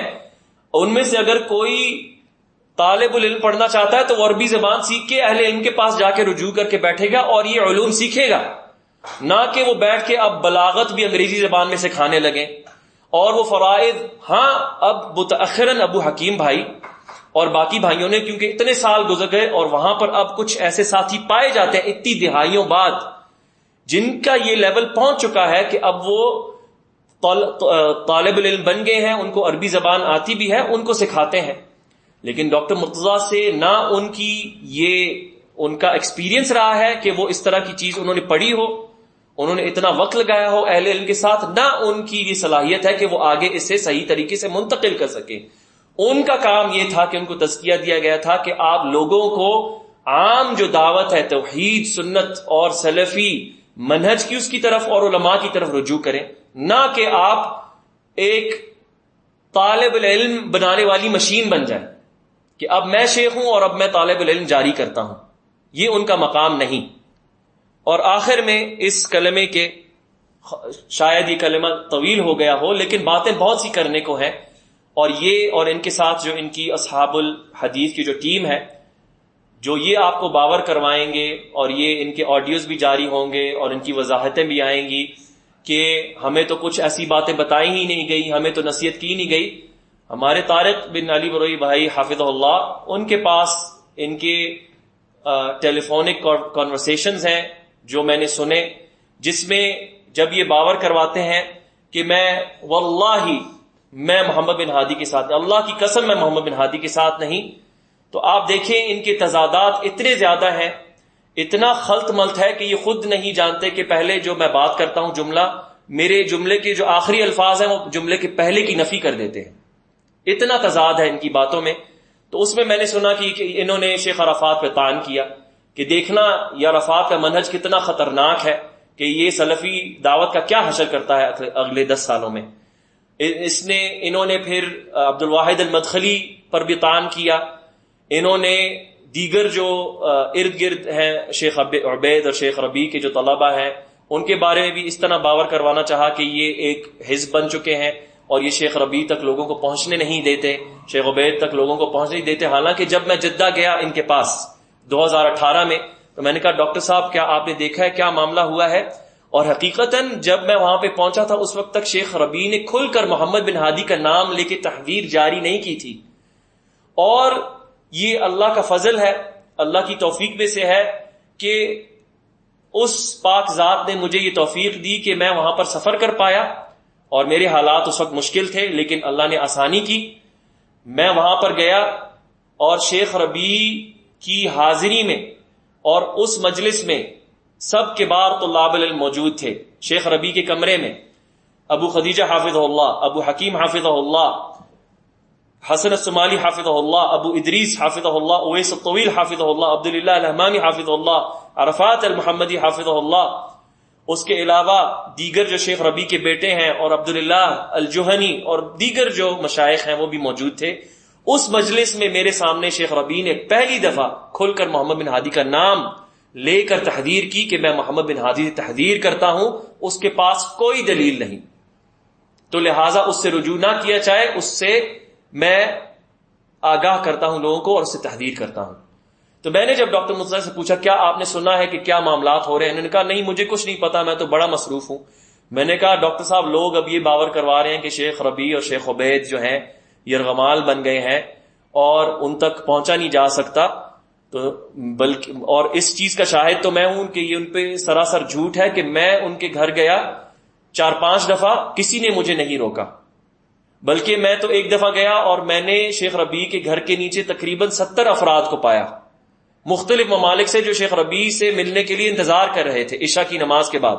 ان میں سے اگر کوئی طالب العلم پڑھنا چاہتا ہے تو وہ عربی زبان سیکھ کے اہل علم کے پاس جا کے رجوع کر کے بیٹھے گا اور یہ علوم سیکھے گا، نہ کہ وہ بیٹھ کے اب بلاغت بھی انگریزی زبان میں سکھانے لگے اور وہ فرائض. ہاں اب متأخراً ابو حکیم بھائی اور باقی بھائیوں نے، کیونکہ اتنے سال گزر گئے اور وہاں پر اب کچھ ایسے ساتھی پائے جاتے ہیں اتنی دہائیوں بعد جن کا یہ لیول پہنچ چکا ہے کہ اب وہ طالب العلم بن گئے ہیں، ان کو عربی زبان آتی بھی ہے، ان کو سکھاتے ہیں. لیکن ڈاکٹر مرتضیٰ سے نہ ان کی ان کا ایکسپیرینس رہا ہے کہ وہ اس طرح کی چیز انہوں نے پڑھی ہو، انہوں نے اتنا وقت لگایا ہو اہل علم کے ساتھ، نہ ان کی یہ صلاحیت ہے کہ وہ آگے اسے صحیح طریقے سے منتقل کر سکیں. ان کا کام یہ تھا کہ ان کو تزکیہ دیا گیا تھا کہ آپ لوگوں کو عام جو دعوت ہے توحید، سنت اور سلفی منہج کی، اس کی طرف اور علماء کی طرف رجوع کریں، نہ کہ آپ ایک طالب العلم بنانے والی مشین بن جائیں کہ اب میں شیخ ہوں اور اب میں طالب العلم جاری کرتا ہوں. یہ ان کا مقام نہیں. اور آخر میں اس کلمے کے، شاید یہ کلمہ طویل ہو گیا ہو لیکن باتیں بہت سی کرنے کو ہیں، اور یہ اور ان کے ساتھ جو ان کی اصحاب الحدیث کی جو ٹیم ہے جو یہ آپ کو باور کروائیں گے، اور یہ ان کے آڈیوز بھی جاری ہوں گے اور ان کی وضاحتیں بھی آئیں گی کہ ہمیں تو کچھ ایسی باتیں بتائی ہی نہیں گئی، ہمیں تو نصیحت کی نہیں گئی. ہمارے طارق بن علی بروئی بھائی حافظہ اللہ، ان کے پاس ان کے ٹیلی فونک کانورسیشنز ہیں جو میں نے سنے، جس میں جب یہ باور کرواتے ہیں کہ میں واللہ میں محمد بن ہادی کے ساتھ، اللہ کی قسم میں محمد بن ہادی کے ساتھ نہیں، تو آپ دیکھیں ان کے تضادات اتنے زیادہ ہیں، اتنا خلط ملط ہے کہ یہ خود نہیں جانتے کہ پہلے جو میں بات کرتا ہوں جملہ، میرے جملے کے جو آخری الفاظ ہیں وہ جملے کے پہلے کی نفی کر دیتے ہیں، اتنا تضاد ہے ان کی باتوں میں۔ تو اس میں میں نے سنا کہ انہوں نے شیخ عرفات پہ طعن کیا کہ دیکھنا یہ عرفات کا منہج کتنا خطرناک ہے کہ یہ سلفی دعوت کا کیا حشر کرتا ہے اگلے 10 سالوں میں۔ انہوں نے پھر عبد الواحد المدخلی پر بھی طعن کیا، انہوں نے دیگر جو ارد گرد ہیں شیخ عبید اور شیخ ربیع کے جو طلبہ ہیں ان کے بارے میں بھی اس طرح باور کروانا چاہا کہ یہ ایک حزب بن چکے ہیں اور یہ شیخ ربیع تک لوگوں کو پہنچنے نہیں دیتے، شیخ عبید تک لوگوں کو پہنچنے نہیں دیتے۔ حالانکہ جب میں جدہ گیا ان کے پاس 2018 میں تو میں نے کہا ڈاکٹر صاحب کیا آپ نے دیکھا ہے کیا معاملہ ہوا ہے؟ اور حقیقتاً جب میں وہاں پہ پہنچا تھا اس وقت تک شیخ ربیع نے کھل کر محمد بن ہادی کا نام لے کے تحذیر جاری نہیں کی تھی۔ اور یہ اللہ کا فضل ہے، اللہ کی توفیق میں سے ہے کہ اس پاک ذات نے مجھے یہ توفیق دی کہ میں وہاں پر سفر کر پایا، اور میرے حالات اس وقت مشکل تھے لیکن اللہ نے آسانی کی۔ میں وہاں پر گیا اور شیخ ربیع کی حاضری میں اور اس مجلس میں سب کبار طلاب العلم موجود تھے۔ شیخ ربیع کے کمرے میں ابو خدیجہ حافظہ اللہ، ابو حکیم حافظہ اللہ، حسن الصومالی حافظہ اللہ، ابو ادریس حافظہ اللہ، اویس الطویل حافظہ اللہ، عبداللہ الحمامی حافظہ اللہ، عرفات المحمدی حافظہ اللہ، اس کے علاوہ دیگر جو شیخ ربیع کے بیٹے ہیں اور عبداللہ الجوہنی اور دیگر جو مشائخ ہیں وہ بھی موجود تھے۔ اس مجلس میں میرے سامنے شیخ ربیع نے پہلی دفعہ کھل کر محمد بن ہادی کا نام لے کر تحذیر کی کہ میں محمد بن ہادی سے تحذیر کرتا ہوں، اس کے پاس کوئی دلیل نہیں، تو لہٰذا اس سے رجوع نہ کیا جائے، اس سے میں آگاہ کرتا ہوں لوگوں کو اور اس سے تحذیر کرتا ہوں۔ تو میں نے جب ڈاکٹر مرتضیٰ سے پوچھا کیا آپ نے سنا ہے کہ کیا معاملات ہو رہے ہیں، انہوں نے کہا نہیں مجھے کچھ نہیں پتا، میں تو بڑا مصروف ہوں۔ میں نے کہا ڈاکٹر صاحب لوگ اب یہ باور کروا رہے ہیں کہ شیخ ربیع اور شیخ عبید جو ہیں یرغمال بن گئے ہیں اور ان تک پہنچا نہیں جا سکتا، تو بلکہ اور اس چیز کا شاہد تو میں ہوں کہ یہ ان پہ سراسر جھوٹ ہے کہ میں ان کے گھر گیا 4-5 دفعہ، کسی نے مجھے نہیں روکا، بلکہ میں تو ایک دفعہ گیا اور میں نے شیخ ربیع کے گھر کے نیچے تقریباً 70 افراد کو پایا مختلف ممالک سے جو شیخ ربیع سے ملنے کے لیے انتظار کر رہے تھے عشاء کی نماز کے بعد،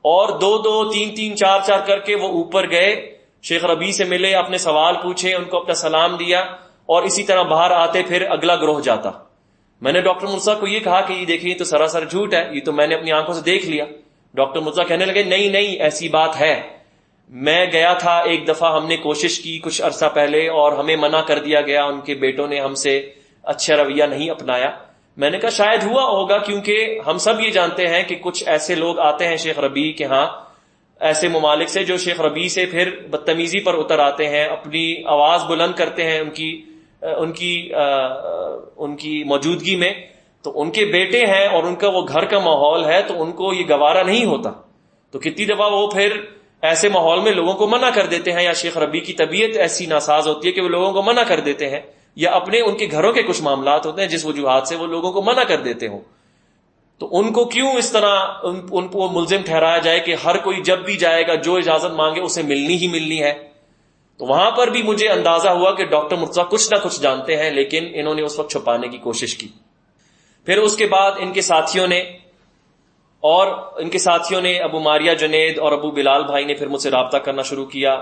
اور 2-2 3-3 4-4 کر کے وہ اوپر گئے، شیخ ربیع سے ملے، اپنے سوال پوچھے، ان کو اپنا سلام دیا، اور اسی طرح باہر آتے پھر اگلا گروہ جاتا۔ میں نے ڈاکٹر مرتضیٰ کو یہ کہا کہ یہ دیکھیں یہ تو سراسر جھوٹ ہے، یہ تو میں نے اپنی آنکھوں سے دیکھ لیا۔ ڈاکٹر مرتضیٰ کہنے لگے نہیں ایسی بات ہے، میں گیا تھا ایک دفعہ، ہم نے کوشش کی کچھ عرصہ پہلے اور ہمیں منع کر دیا گیا، ان کے بیٹوں نے ہم سے اچھا رویہ نہیں اپنایا۔ میں نے کہا شاید ہوا ہوگا، کیونکہ ہم سب یہ جانتے ہیں کہ کچھ ایسے لوگ آتے ہیں شیخ ربیع کے ہاں ایسے ممالک سے جو شیخ ربیع سے پھر بدتمیزی پر اتر آتے ہیں، اپنی آواز بلند کرتے ہیں ان کی موجودگی میں، تو ان کے بیٹے ہیں اور ان کا وہ گھر کا ماحول ہے تو ان کو یہ گوارا نہیں ہوتا، تو کتنی دفعہ وہ پھر ایسے ماحول میں لوگوں کو منع کر دیتے ہیں، یا شیخ ربیع کی طبیعت ایسی ناساز ہوتی ہے کہ وہ لوگوں کو منع کر دیتے ہیں، یا اپنے ان کے گھروں کے کچھ معاملات ہوتے ہیں جس وجوہات سے وہ لوگوں کو منع کر دیتے ہوں، تو ان کو کیوں اس طرح ان کو ملزم ٹھہرایا جائے کہ ہر کوئی جب بھی جائے گا جو اجازت مانگے اسے ملنی ہی ملنی ہے۔ تو وہاں پر بھی مجھے اندازہ ہوا کہ ڈاکٹر مرتضیٰ کچھ نہ کچھ جانتے ہیں، لیکن انہوں نے اس وقت چھپانے کی کوشش کی۔ پھر اس کے بعد ان کے ساتھیوں نے ابو ماریہ جنید اور ابو بلال بھائی نے پھر مجھ سے رابطہ کرنا شروع کیا۔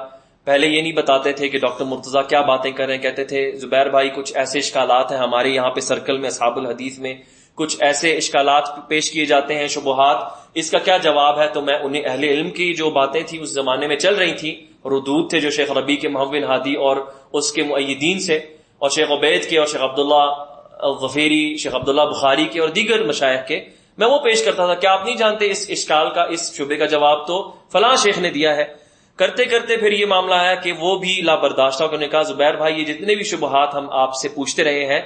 پہلے یہ نہیں بتاتے تھے کہ ڈاکٹر مرتضیٰ کیا باتیں کر رہے ہیں، کہتے تھے زبیر بھائی کچھ ایسے اشکالات ہیں ہمارے یہاں پہ سرکل میں اصحاب الحدیث میں، کچھ ایسے اشکالات پیش کیے جاتے ہیں، شبہات، اس کا کیا جواب ہے؟ تو میں انہیں اہل علم کی جو باتیں تھیں اس زمانے میں چل رہی تھیں، ردود تھے جو شیخ ربیع کے محمد بن ہادی اور اس کے مؤیدین سے، اور شیخ عبید کے اور شیخ عبداللہ الظفیری، شیخ عبداللہ بخاری کے اور دیگر مشائخ کے، میں وہ پیش کرتا تھا۔ کیا آپ نہیں جانتے اس اشکال کا، اس شبے کا جواب تو فلاں شیخ نے دیا ہے؟ کرتے کرتے پھر یہ معاملہ ہے کہ وہ بھی لا برداشت ہو، نے کہا زبیر بھائی یہ جتنے بھی شبہات ہم آپ سے پوچھتے رہے ہیں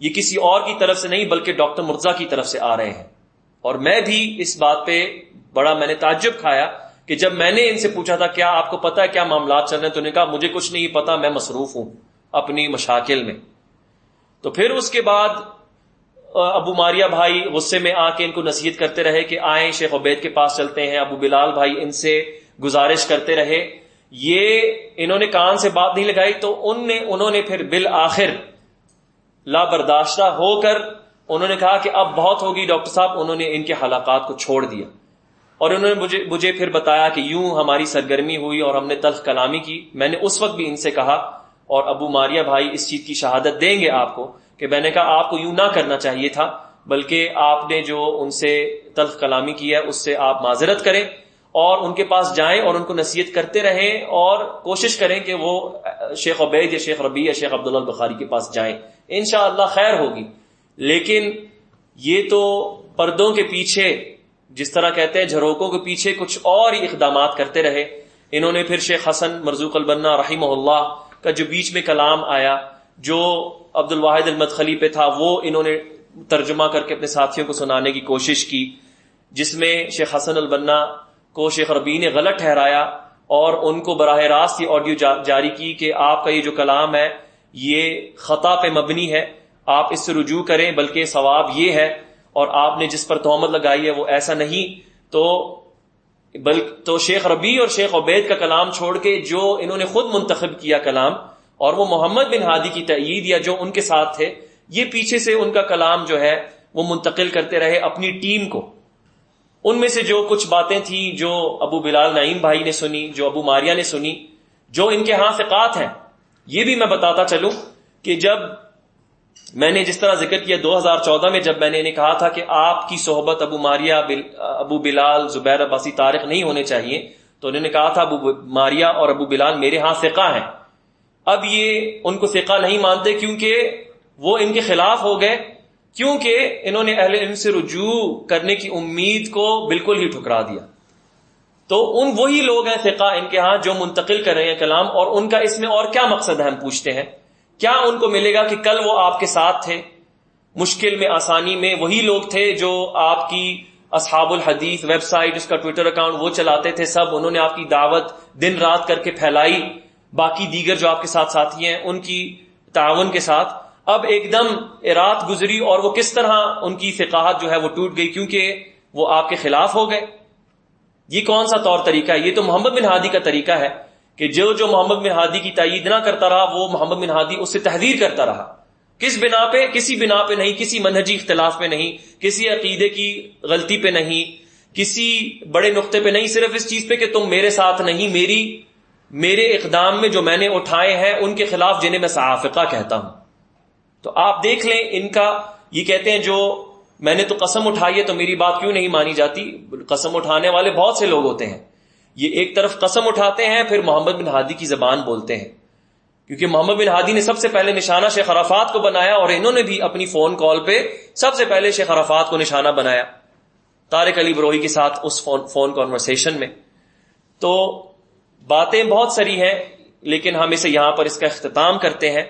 یہ کسی اور کی طرف سے نہیں بلکہ ڈاکٹر مرتضیٰ کی طرف سے آ رہے ہیں، اور میں بھی اس بات پہ بڑا میں نے تعجب کھایا کہ جب میں نے ان سے پوچھا تھا کیا آپ کو پتا ہے کیا معاملات چل رہے ہیں، تو انہوں نے کہا مجھے کچھ نہیں پتا، میں مصروف ہوں اپنی مشاکل میں. تو پھر اس کے بعد ابو ماریہ بھائی غصے میں آ کے ان کو نصیحت کرتے رہے کہ آئیں شیخ عبید کے پاس چلتے ہیں. ابو بلال بھائی ان سے گزارش کرتے رہے، یہ انہوں نے کان سے بات نہیں لگائی. تو انہوں نے پھر بالآخر لا برداشتہ ہو کر انہوں نے کہا کہ اب بہت ہوگی ڈاکٹر صاحب. انہوں نے ان کے حلقات کو چھوڑ دیا اور انہوں نے مجھے پھر بتایا کہ یوں ہماری سرگرمی ہوئی اور ہم نے تلخ کلامی کی. میں نے اس وقت بھی ان سے کہا، اور ابو ماریہ بھائی اس چیز کی شہادت دیں گے آپ کو، کہ میں نے کہا آپ کو یوں نہ کرنا چاہیے تھا، بلکہ آپ نے جو ان سے تلخ کلامی کی ہے اس سے آپ معذرت کریں اور ان کے پاس جائیں اور ان کو نصیحت کرتے رہیں اور کوشش کریں کہ وہ شیخ عبید یا شیخ ربیع یا شیخ عبداللہ البخاری کے پاس جائیں، انشاءاللہ خیر ہوگی. لیکن یہ تو پردوں کے پیچھے، جس طرح کہتے ہیں جھروکوں کے پیچھے کچھ اور ہی اقدامات کرتے رہے. انہوں نے پھر شیخ حسن مرزوق البنا رحمہ اللہ کا جو بیچ میں کلام آیا جو عبد الواحد المدخلی پہ تھا، وہ انہوں نے ترجمہ کر کے اپنے ساتھیوں کو سنانے کی کوشش کی، جس میں شیخ حسن البنا کو شیخ ربیع نے غلط ٹھہرایا اور ان کو براہ راست یہ آڈیو جاری کی کہ آپ کا یہ جو کلام ہے یہ خطا پہ مبنی ہے، آپ اس سے رجوع کریں، بلکہ ثواب یہ ہے، اور آپ نے جس پر تہمت لگائی ہے وہ ایسا نہیں. تو شیخ ربیع اور شیخ عبید کا کلام چھوڑ کے جو انہوں نے خود منتخب کیا کلام، اور وہ محمد بن ہادی کی تائید یا جو ان کے ساتھ تھے، یہ پیچھے سے ان کا کلام جو ہے وہ منتقل کرتے رہے اپنی ٹیم کو. ان میں سے جو کچھ باتیں تھیں جو ابو بلال نعیم بھائی نے سنی، جو ابو ماریہ نے سنی، جو ان کے ہاں ثقات ہیں، یہ بھی میں بتاتا چلوں کہ جب میں نے جس طرح ذکر کیا 2014 میں جب میں نے انہیں کہا تھا کہ آپ کی صحبت ابو ماریہ، ابو بلال، زبیر عباسی، طارق نہیں ہونے چاہیے، تو انہوں نے کہا تھا ابو ماریہ اور ابو بلال میرے ہاں ثقہ ہیں. اب یہ ان کو ثقہ نہیں مانتے کیونکہ وہ ان کے خلاف ہو گئے، کیونکہ انہوں نے اہل علم سے رجوع کرنے کی امید کو بالکل ہی ٹھکرا دیا. تو وہی لوگ ہیں ثقہ ان کے ہاں جو منتقل کر رہے ہیں کلام، اور ان کا اس میں اور کیا مقصد ہے ہم پوچھتے ہیں. کیا ان کو ملے گا کہ کل وہ آپ کے ساتھ تھے مشکل میں، آسانی میں، وہی لوگ تھے جو آپ کی اصحاب الحدیث ویب سائٹ، اس کا ٹویٹر اکاؤنٹ وہ چلاتے تھے، سب انہوں نے آپ کی دعوت دن رات کر کے پھیلائی، باقی دیگر جو آپ کے ساتھ ساتھی ہیں ان کی تعاون کے ساتھ. اب ایک دم رات گزری اور وہ کس طرح ان کی فقاہت جو ہے وہ ٹوٹ گئی کیونکہ وہ آپ کے خلاف ہو گئے. یہ کون سا طور طریقہ ہے؟ یہ تو محمد بن ہادی کا طریقہ ہے کہ جو محمد بن ہادی کی تائید نہ کرتا رہا وہ محمد بن ہادی اس سے تحذیر کرتا رہا. کس بنا پہ؟ کسی بنا پہ نہیں، کسی منہجی اختلاف پہ نہیں، کسی عقیدے کی غلطی پہ نہیں، کسی بڑے نقطے پہ نہیں، صرف اس چیز پہ کہ تم میرے ساتھ نہیں، میرے اقدام میں جو میں نے اٹھائے ہیں ان کے خلاف جنہیں میں صحافقہ کہتا ہوں. تو آپ دیکھ لیں ان کا، یہ کہتے ہیں جو میں نے تو قسم اٹھائی ہے تو میری بات کیوں نہیں مانی جاتی. قسم اٹھانے والے بہت سے لوگ ہوتے ہیں، یہ ایک طرف قسم اٹھاتے ہیں پھر محمد بن ہادی کی زبان بولتے ہیں، کیونکہ محمد بن ہادی نے سب سے پہلے نشانہ شیخ عرفات کو بنایا اور انہوں نے بھی اپنی فون کال پہ سب سے پہلے شیخ عرفات کو نشانہ بنایا طارق علی بروہی کے ساتھ اس فون کانورسیشن میں. تو باتیں بہت ساری ہیں لیکن ہم اسے یہاں پر اس کا اختتام کرتے ہیں.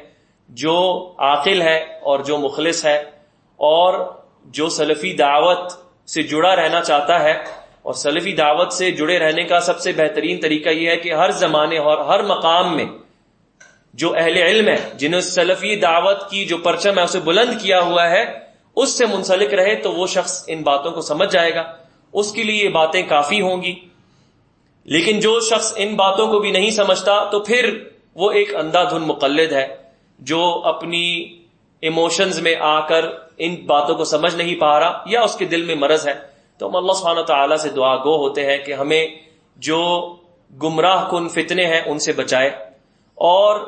جو عاقل ہے اور جو مخلص ہے اور جو سلفی دعوت سے جڑا رہنا چاہتا ہے، اور سلفی دعوت سے جڑے رہنے کا سب سے بہترین طریقہ یہ ہے کہ ہر زمانے اور ہر مقام میں جو اہل علم ہے جنہوں سلفی دعوت کی جو پرچم ہے اسے بلند کیا ہوا ہے اس سے منسلک رہے، تو وہ شخص ان باتوں کو سمجھ جائے گا، اس کے لیے یہ باتیں کافی ہوں گی. لیکن جو شخص ان باتوں کو بھی نہیں سمجھتا تو پھر وہ ایک اندھا دھن مقلد ہے جو اپنی ایموشنز میں آ کر ان باتوں کو سمجھ نہیں پا رہا یا اس کے دل میں مرض ہے. تو ہم اللہ سبحانہ تعالیٰ سے دعا گو ہوتے ہیں کہ ہمیں جو گمراہ کن فتنے ہیں ان سے بچائے، اور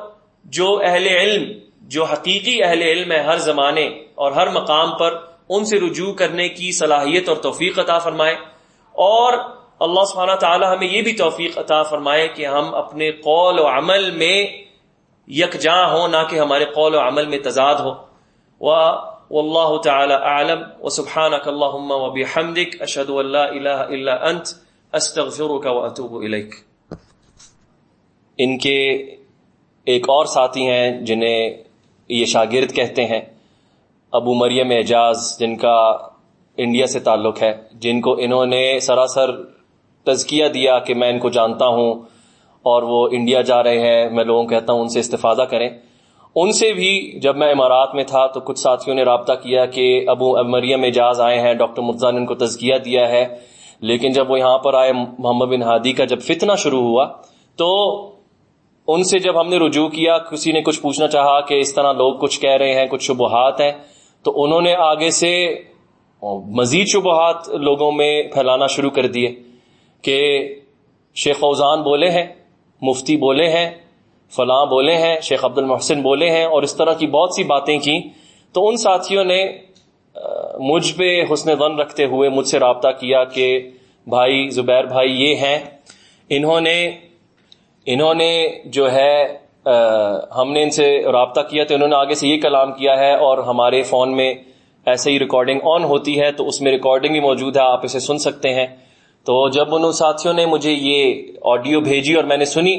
جو اہل علم، جو حقیقی اہل علم ہے ہر زمانے اور ہر مقام پر، ان سے رجوع کرنے کی صلاحیت اور توفیق عطا فرمائے. اور اللہ سبحانہ تعالیٰ ہمیں یہ بھی توفیق عطا فرمائے کہ ہم اپنے قول و عمل میں یکجاں ہوں، نہ کہ ہمارے قول و عمل میں تضاد ہو. واللہ تعالی اعلم، وسبحانک اللہم وبحمدک، اشہد ان لا الہ الا انت، استغفرک واتوب الیک. ان کے ایک اور ساتھی ہیں جنہیں یہ شاگرد کہتے ہیں، ابو مریم اعجاز، جن کا انڈیا سے تعلق ہے، جن کو انہوں نے سراسر تزکیہ دیا کہ میں ان کو جانتا ہوں اور وہ انڈیا جا رہے ہیں، میں لوگوں کو کہتا ہوں ان سے استفادہ کریں. ان سے بھی جب میں امارات میں تھا تو کچھ ساتھیوں نے رابطہ کیا کہ ابو مریم اعجاز آئے ہیں، ڈاکٹر مرتضیٰ نے ان کو تزکیہ دیا ہے. لیکن جب وہ یہاں پر آئے، محمد بن ہادی کا جب فتنہ شروع ہوا تو ان سے جب ہم نے رجوع کیا، کسی نے کچھ پوچھنا چاہا کہ اس طرح لوگ کچھ کہہ رہے ہیں، کچھ شبہات ہیں، تو انہوں نے آگے سے مزید شبہات لوگوں میں پھیلانا شروع کر دیے کہ شیخ فوزان بولے ہیں، مفتی بولے ہیں، فلاں بولے ہیں، شیخ عبد المحسن بولے ہیں، اور اس طرح کی بہت سی باتیں کی. تو ان ساتھیوں نے مجھ پہ حسن ظن رکھتے ہوئے مجھ سے رابطہ کیا کہ بھائی زبیر بھائی یہ ہیں، انہوں نے جو ہے ہم نے ان سے رابطہ کیا تو انہوں نے آگے سے یہ کلام کیا ہے، اور ہمارے فون میں ایسے ہی ریکارڈنگ آن ہوتی ہے تو اس میں ریکارڈنگ بھی موجود ہے، آپ اسے سن سکتے ہیں. تو جب ان ساتھیوں نے مجھے یہ آڈیو بھیجی اور میں نے سنی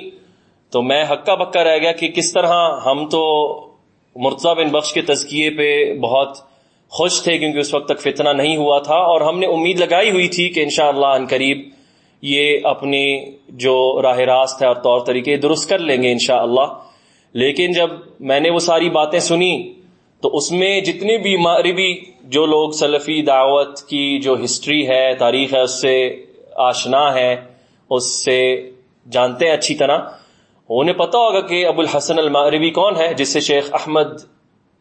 تو میں ہکا بکا رہ گیا کہ کس طرح ہم تو مرتضیٰ بن بخش کے تزکیے پہ بہت خوش تھے کیونکہ اس وقت تک فتنہ نہیں ہوا تھا، اور ہم نے امید لگائی ہوئی تھی کہ انشاءاللہ ان قریب یہ اپنی جو راہ راست ہے اور طور طریقے درست کر لیں گے انشاءاللہ. لیکن جب میں نے وہ ساری باتیں سنی تو اس میں جتنے بھی مغربی جو لوگ سلفی دعوت کی جو ہسٹری ہے، تاریخ ہے، اس سے آشنا ہے، اس سے جانتے ہیں اچھی طرح، انہیں پتہ ہوگا کہ ابو الحسن المغربی کون ہے، جس سے شیخ احمد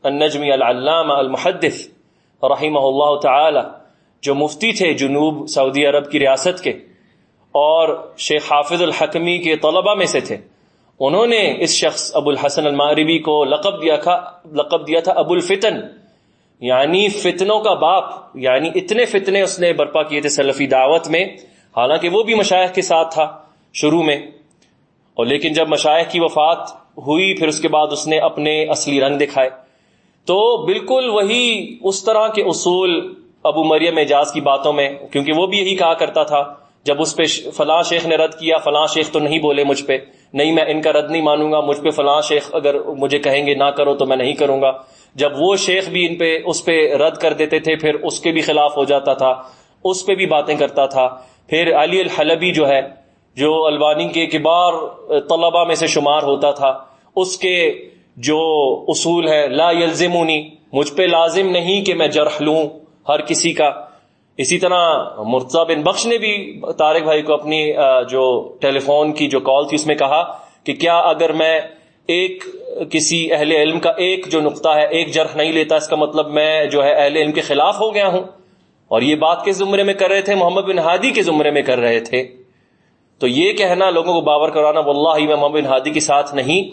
النجمی العلامہ المحدث رحمہ اللہ تعالی جو مفتی تھے جنوب سعودی عرب کی ریاست کے اور شیخ حافظ الحکمی کے طلبہ میں سے تھے، انہوں نے اس شخص ابو الحسن المغربی کو لقب دیا تھا ابو الفتن، یعنی فتنوں کا باپ. یعنی اتنے فتنے اس نے برپا کیے تھے سلفی دعوت میں، حالانکہ وہ بھی مشائخ کے ساتھ تھا شروع میں، اور لیکن جب مشائخ کی وفات ہوئی پھر اس کے بعد اس نے اپنے اصلی رنگ دکھائے. تو بالکل وہی اس طرح کے اصول ابو مریم اعجاز کی باتوں میں، کیونکہ وہ بھی یہی کہا کرتا تھا جب اس پہ فلاں شیخ نے رد کیا، فلاں شیخ تو نہیں بولے مجھ پہ، نہیں میں ان کا رد نہیں مانوں گا، مجھ پہ فلاں شیخ اگر مجھے کہیں گے نہ کرو تو میں نہیں کروں گا. جب وہ شیخ بھی اس پہ رد کر دیتے تھے پھر اس کے بھی خلاف ہو جاتا تھا، اس پہ بھی باتیں کرتا تھا. پھر علی الحلبی جو ہے، جو البانی کے کبار طلبہ میں سے شمار ہوتا تھا، اس کے جو اصول ہے لا یلزمونی، مجھ پہ لازم نہیں کہ میں جرح لوں ہر کسی کا. اسی طرح مرتضیٰ بن بخش نے بھی طارق بھائی کو اپنی جو ٹیلی فون کی جو کال تھی اس میں کہا کہ کیا اگر میں ایک کسی اہل علم کا ایک جو نقطہ ہے، ایک جرح نہیں لیتا، اس کا مطلب میں جو ہے اہل علم کے خلاف ہو گیا ہوں. اور یہ بات کس زمرے میں کر رہے تھے؟ محمد بن ہادی کے زمرے میں کر رہے تھے. تو یہ کہنا لوگوں کو باور کرانا، واللہ میں محمد بن ہادی کے ساتھ نہیں.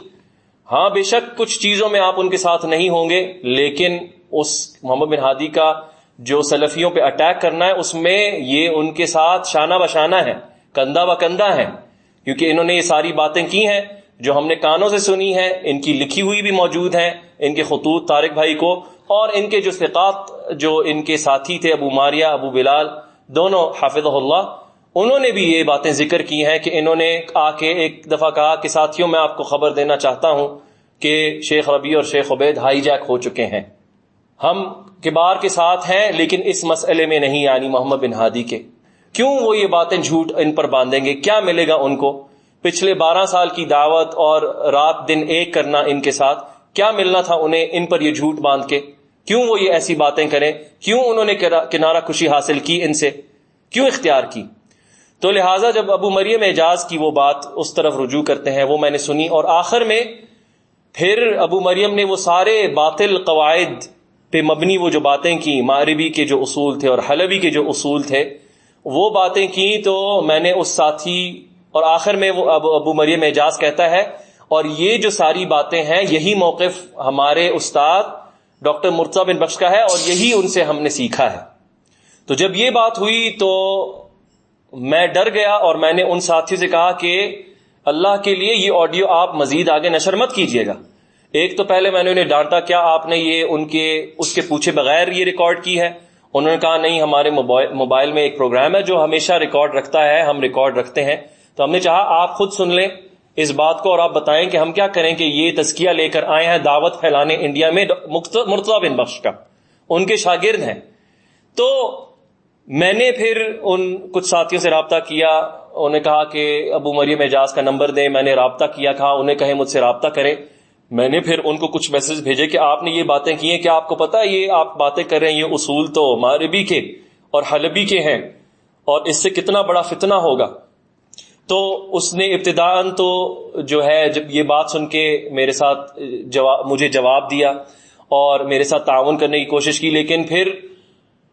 ہاں بے شک کچھ چیزوں میں آپ ان کے ساتھ نہیں ہوں گے، لیکن اس محمد بن ہادی کا جو سلفیوں پہ اٹیک کرنا ہے اس میں یہ ان کے ساتھ شانہ بشانہ ہے، کندھا بکندھا ہے، کیونکہ انہوں نے یہ ساری باتیں کی ہیں جو ہم نے کانوں سے سنی ہیں، ان کی لکھی ہوئی بھی موجود ہیں، ان کے خطوط طارق بھائی کو، اور ان کے جو ثقات جو ان کے ساتھی تھے ابو ماریا، ابو بلال، دونوں حافظہ اللہ، انہوں نے بھی یہ باتیں ذکر کی ہیں کہ انہوں نے آ کے ایک دفعہ کہا کہ ساتھیوں میں آپ کو خبر دینا چاہتا ہوں کہ شیخ ربیع اور شیخ عبید ہائی جیک ہو چکے ہیں. ہم کبار کے ساتھ ہیں لیکن اس مسئلے میں نہیں، یعنی محمد بن ہادی کے. کیوں وہ یہ باتیں جھوٹ ان پر باندھیں گے؟ کیا ملے گا ان کو؟ پچھلے 12 سال کی دعوت اور رات دن ایک کرنا ان کے ساتھ، کیا ملنا تھا انہیں ان پر یہ جھوٹ باندھ کے؟ کیوں وہ یہ ایسی باتیں کریں؟ کیوں انہوں نے کنارہ کشی حاصل کی ان سے؟ کیوں اختیار کی؟ تو لہٰذا جب ابو مریم اعجاز کی وہ بات اس طرف رجوع کرتے ہیں، وہ میں نے سنی، اور آخر میں پھر ابو مریم نے وہ سارے باطل قواعد پہ مبنی وہ جو باتیں کی، مغربی کے جو اصول تھے اور حلبی کے جو اصول تھے، وہ باتیں کی. تو میں نے اس ساتھی، اور آخر میں وہ ابو مریم اعجاز کہتا ہے، اور یہ جو ساری باتیں ہیں یہی موقف ہمارے استاد ڈاکٹر مرتضیٰ بن بخش کا ہے اور یہی ان سے ہم نے سیکھا ہے. تو جب یہ بات ہوئی تو میں ڈر گیا اور میں نے ان ساتھیوں سے کہا کہ اللہ کے لیے یہ آڈیو آپ مزید آگے نشر مت کیجیے گا. ایک تو پہلے میں نے انہیں ڈانٹا، کیا آپ نے یہ اس کے پوچھے بغیر یہ ریکارڈ کی ہے؟ انہوں نے کہا نہیں، ہمارے موبائل میں ایک پروگرام ہے جو ہمیشہ ریکارڈ رکھتا ہے، ہم ریکارڈ رکھتے ہیں. تو ہم نے چاہا آپ خود سن لیں اس بات کو اور آپ بتائیں کہ ہم کیا کریں، کہ یہ تزکیہ لے کر آئے ہیں دعوت پھیلانے انڈیا میں مرتضیٰ بن بخش کا، ان کے شاگرد ہیں. تو میں نے پھر ان کچھ ساتھیوں سے رابطہ کیا، انہوں نے کہا کہ ابو مریم اعجاز کا نمبر دیں، میں نے رابطہ کیا، کہا انہیں کہیں مجھ سے رابطہ کریں. میں نے پھر ان کو کچھ میسج بھیجے کہ آپ نے یہ باتیں کی ہیں، کیا آپ کو پتا ہے یہ آپ باتیں کر رہے ہیں یہ اصول تو مغربی کے اور حلبی کے ہیں اور اس سے کتنا بڑا فتنہ ہوگا. تو اس نے ابتداءً تو جو ہے جب یہ بات سن کے میرے ساتھ مجھے جواب دیا اور میرے ساتھ تعاون کرنے کی کوشش کی، لیکن پھر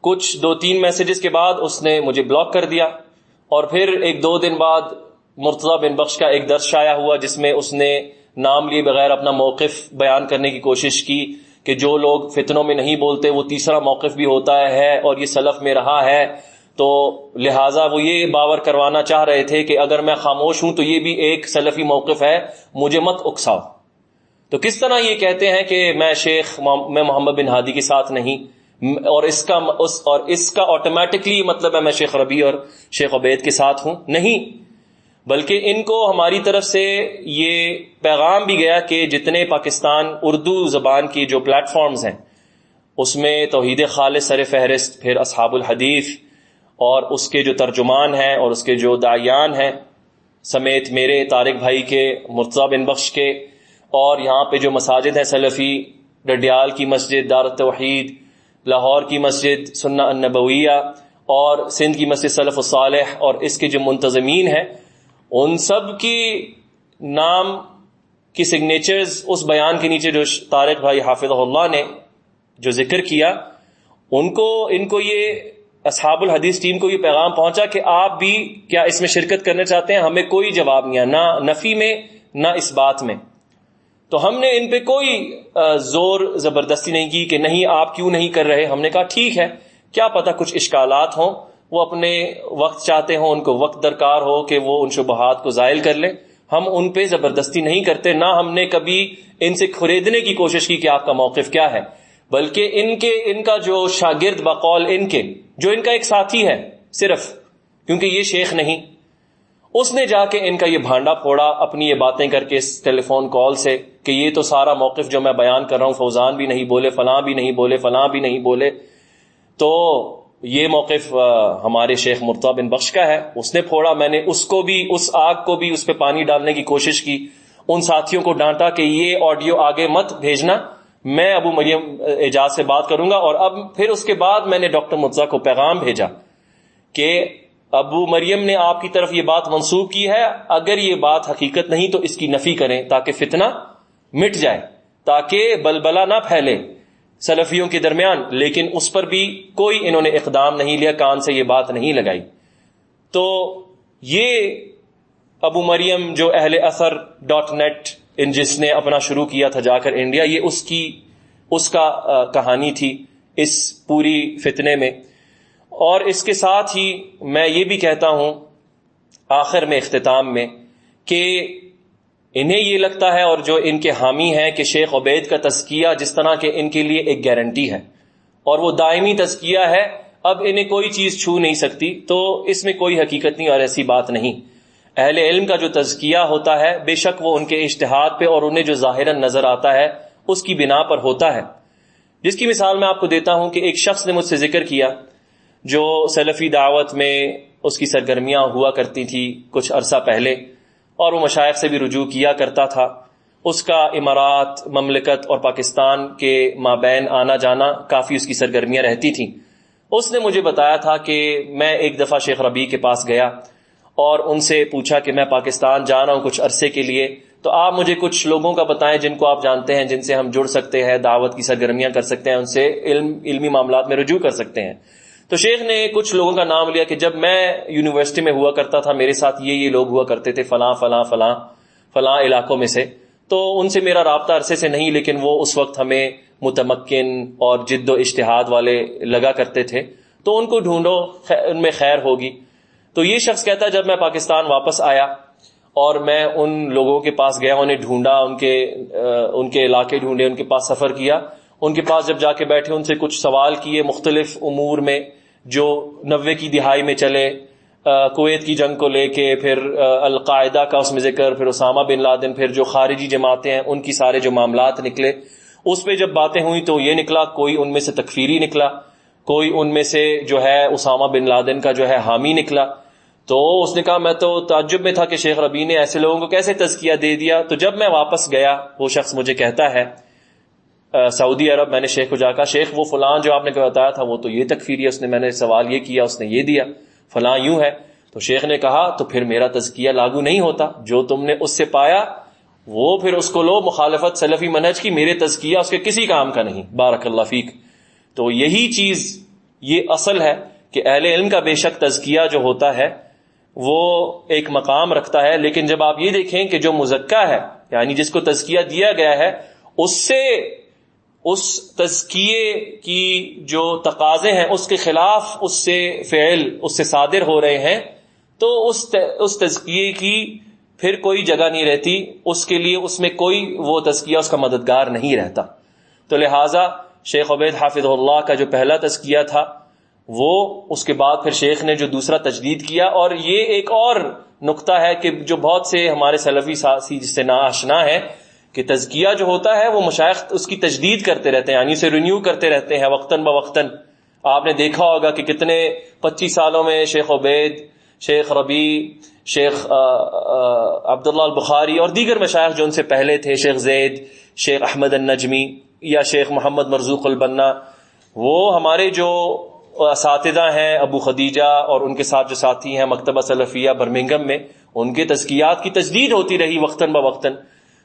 کچھ 2-3 میسیجز کے بعد اس نے مجھے بلاک کر دیا. اور پھر 1-2 دن بعد مرتضی بن بخش کا ایک درس شائع ہوا جس میں اس نے نام لیے بغیر اپنا موقف بیان کرنے کی کوشش کی کہ جو لوگ فتنوں میں نہیں بولتے وہ تیسرا موقف بھی ہوتا ہے اور یہ سلف میں رہا ہے. تو لہٰذا وہ یہ باور کروانا چاہ رہے تھے کہ اگر میں خاموش ہوں تو یہ بھی ایک سلفی موقف ہے، مجھے مت اکساؤ. تو کس طرح یہ کہتے ہیں کہ میں محمد بن ہادی کے ساتھ نہیں، اور اس کا آٹومیٹکلی مطلب ہے میں شیخ ربیع اور شیخ عبید کے ساتھ ہوں؟ نہیں، بلکہ ان کو ہماری طرف سے یہ پیغام بھی گیا کہ جتنے پاکستان اردو زبان کی جو پلیٹ فارمز ہیں اس میں توحید خالص سر فہرست، پھر اصحاب الحدیث اور اس کے جو ترجمان ہیں اور اس کے جو داعیان ہیں سمیت میرے طارق بھائی کے، مرتضی بن بخش کے، اور یہاں پہ جو مساجد ہیں سلفی، ڈڈیال کی مسجد دار التوحید، لاہور کی مسجد سنہ النبویہ اور سندھ کی مسجد سلف الصالح، اور اس کے جو منتظمین ہیں ان سب کی نام کی سگنیچرز اس بیان کے نیچے جو طارق بھائی حافظہ اللہ نے جو ذکر کیا، ان کو یہ اصحاب الحدیث ٹیم کو یہ پیغام پہنچا کہ آپ بھی کیا اس میں شرکت کرنا چاہتے ہیں؟ ہمیں کوئی جواب نہیں ہے، نہ نفی میں نہ اس بات میں. تو ہم نے ان پہ کوئی زور زبردستی نہیں کی کہ نہیں آپ کیوں نہیں کر رہے. ہم نے کہا ٹھیک ہے، کیا پتہ کچھ اشکالات ہوں، وہ اپنے وقت چاہتے ہوں، ان کو وقت درکار ہو کہ وہ ان شبہات کو زائل کر لیں. ہم ان پہ زبردستی نہیں کرتے، نہ ہم نے کبھی ان سے خریدنے کی کوشش کی کہ آپ کا موقف کیا ہے، بلکہ ان کا جو شاگرد بقول ان کے جو ان کا ایک ساتھی ہے صرف، کیونکہ یہ شیخ نہیں، اس نے جا کے ان کا یہ بھانڈا پھوڑا اپنی یہ باتیں کر کے اس ٹیلی فون کال سے کہ یہ تو سارا موقف جو میں بیان کر رہا ہوں فوزان بھی نہیں بولے، فلاں بھی نہیں بولے، فلاں بھی نہیں بولے، تو یہ موقف ہمارے شیخ مرتضی بن بخش کا ہے. اس نے پھوڑا. میں نے اس کو بھی، اس آگ کو بھی اس پہ پانی ڈالنے کی کوشش کی، ان ساتھیوں کو ڈانٹا کہ یہ آڈیو آگے مت بھیجنا، میں ابو مریم اعجاز سے بات کروں گا. اور اب پھر اس کے بعد میں نے ڈاکٹر مرتضی کو پیغام بھیجا کہ ابو مریم نے آپ کی طرف یہ بات منسوب کی ہے، اگر یہ بات حقیقت نہیں تو اس کی نفی کریں تاکہ فتنہ مٹ جائے، تاکہ بلبلہ نہ پھیلے سلفیوں کے درمیان. لیکن اس پر بھی کوئی انہوں نے اقدام نہیں لیا، کان سے یہ بات نہیں لگائی. تو یہ ابو مریم جو اہل اثر .net جس نے اپنا شروع کیا تھا جا کر انڈیا، یہ اس کا کہانی تھی اس پوری فتنے میں. اور اس کے ساتھ ہی میں یہ بھی کہتا ہوں آخر میں، اختتام میں، کہ انہیں یہ لگتا ہے اور جو ان کے حامی ہیں کہ شیخ عبید کا تزکیہ جس طرح کہ ان کے لیے ایک گارنٹی ہے اور وہ دائمی تزکیہ ہے، اب انہیں کوئی چیز چھو نہیں سکتی، تو اس میں کوئی حقیقت نہیں اور ایسی بات نہیں. اہل علم کا جو تزکیہ ہوتا ہے بے شک وہ ان کے اجتہاد پہ اور انہیں جو ظاہراً نظر آتا ہے اس کی بنا پر ہوتا ہے. جس کی مثال میں آپ کو دیتا ہوں کہ ایک شخص نے مجھ سے ذکر کیا جو سلفی دعوت میں اس کی سرگرمیاں ہوا کرتی تھی کچھ عرصہ پہلے، اور وہ مشائخ سے بھی رجوع کیا کرتا تھا. اس کا امارات، مملکت اور پاکستان کے مابین آنا جانا کافی اس کی سرگرمیاں رہتی تھیں. اس نے مجھے بتایا تھا کہ میں ایک دفعہ شیخ ربیع کے پاس گیا اور ان سے پوچھا کہ میں پاکستان جا رہا ہوں کچھ عرصے کے لیے، تو آپ مجھے کچھ لوگوں کا بتائیں جن کو آپ جانتے ہیں، جن سے ہم جڑ سکتے ہیں، دعوت کی سرگرمیاں کر سکتے ہیں، ان سے علمی معاملات میں رجوع کر سکتے ہیں. تو شیخ نے کچھ لوگوں کا نام لیا کہ جب میں یونیورسٹی میں ہوا کرتا تھا میرے ساتھ یہ لوگ ہوا کرتے تھے فلاں فلاں فلاں فلاں علاقوں میں سے، تو ان سے میرا رابطہ عرصے سے نہیں، لیکن وہ اس وقت ہمیں متمکن اور جد و اجتہاد والے لگا کرتے تھے، تو ان کو ڈھونڈو، ان میں خیر ہوگی. تو یہ شخص کہتا ہے جب میں پاکستان واپس آیا اور میں ان لوگوں کے پاس گیا، انہیں ڈھونڈا، ان کے علاقے ڈھونڈے، ان کے پاس سفر کیا، ان کے پاس جب جا کے بیٹھے ان سے کچھ سوال کیے مختلف امور میں جو 90 کی دہائی میں چلے، کویت کی جنگ کو لے کے، پھر القاعدہ کا اس میں ذکر، پھر اسامہ بن لادن، پھر جو خارجی جماعتیں ہیں ان کی سارے جو معاملات نکلے، اس پہ جب باتیں ہوئی تو یہ نکلا کوئی ان میں سے تکفیری نکلا، کوئی ان میں سے جو ہے اسامہ بن لادن کا جو ہے حامی نکلا. تو اس نے کہا میں تو تعجب میں تھا کہ شیخ ربیع نے ایسے لوگوں کو کیسے تزکیہ دے دیا. تو جب میں واپس گیا وہ شخص مجھے کہتا ہے سعودی عرب، میں نے شیخ کو جا کہا شیخ وہ فلاں جو آپ نے بتایا تھا وہ تو یہ تکفیری ہے، اس نے میں نے سوال یہ کیا اس نے یہ دیا، فلاں یوں ہے. تو شیخ نے کہا تو پھر میرا تزکیہ لاگو نہیں ہوتا، جو تم نے اس سے پایا وہ پھر اس کو لو، مخالفت سلفی منہج کی، میرے تزکیہ اس کے کسی کام کا نہیں. بارک اللہ فیک. تو یہی چیز یہ اصل ہے کہ اہل علم کا بے شک تزکیہ جو ہوتا ہے وہ ایک مقام رکھتا ہے، لیکن جب آپ یہ دیکھیں کہ جو مزکیٰ ہے یعنی جس کو تزکیہ دیا گیا ہے اس سے اس تزکیے کی جو تقاضے ہیں اس کے خلاف اس سے فعل اس سے صادر ہو رہے ہیں تو اس تزکیے کی پھر کوئی جگہ نہیں رہتی، اس کے لیے اس میں کوئی وہ تزکیہ اس کا مددگار نہیں رہتا. تو لہٰذا شیخ عبید حافظ اللہ کا جو پہلا تزکیہ تھا وہ اس کے بعد پھر شیخ نے جو دوسرا تجدید کیا. اور یہ ایک اور نقطہ ہے کہ جو بہت سے ہمارے سلفی ساتھی جس سے ناآشنا ہے کہ تزکیہ جو ہوتا ہے وہ مشائخ اس کی تجدید کرتے رہتے ہیں، یعنی اسے رینیو کرتے رہتے ہیں وقتاً بوقتاً. آپ نے دیکھا ہوگا کہ کتنے 25 سالوں میں شیخ عبید، شیخ ربیع، شیخ عبداللہ البخاری اور دیگر مشائخ جو ان سے پہلے تھے، شیخ زید، شیخ احمد النجمی یا شیخ محمد مرزوق البنا، وہ ہمارے جو اساتذہ ہیں ابو خدیجہ اور ان کے ساتھ جو ساتھی ہیں مکتبہ سلفیہ برمنگھم میں، ان کے تزکیات کی تجدید ہوتی رہی وقتاً بوقتاً.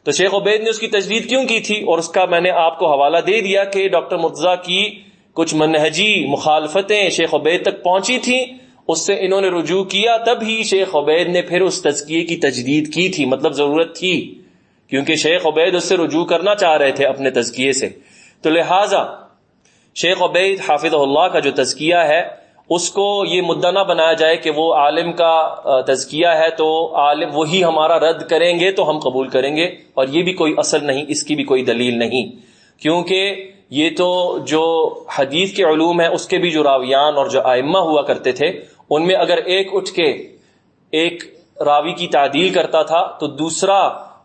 تو شیخ عبید نے اس کی تجدید کیوں کی تھی اور اس کا میں نے آپ کو حوالہ دے دیا کہ ڈاکٹر مرتضیٰ کی کچھ منہجی مخالفتیں شیخ عبید تک پہنچی تھیں، اس سے انہوں نے رجوع کیا، تب ہی شیخ عبید نے پھر اس تزکیے کی تجدید کی تھی. مطلب ضرورت تھی کیونکہ شیخ عبید اس سے رجوع کرنا چاہ رہے تھے اپنے تزکیے سے. تو لہٰذا شیخ عبید حافظ اللہ کا جو تزکیہ ہے اس کو یہ مدعا نہ بنایا جائے کہ وہ عالم کا تزکیہ ہے تو عالم وہی ہمارا رد کریں گے تو ہم قبول کریں گے، اور یہ بھی کوئی اصل نہیں، اس کی بھی کوئی دلیل نہیں. کیونکہ یہ تو جو حدیث کے علوم ہیں اس کے بھی جو راویان اور جو ائمہ ہوا کرتے تھے ان میں اگر ایک اٹھ کے ایک راوی کی تعدیل کرتا تھا تو دوسرا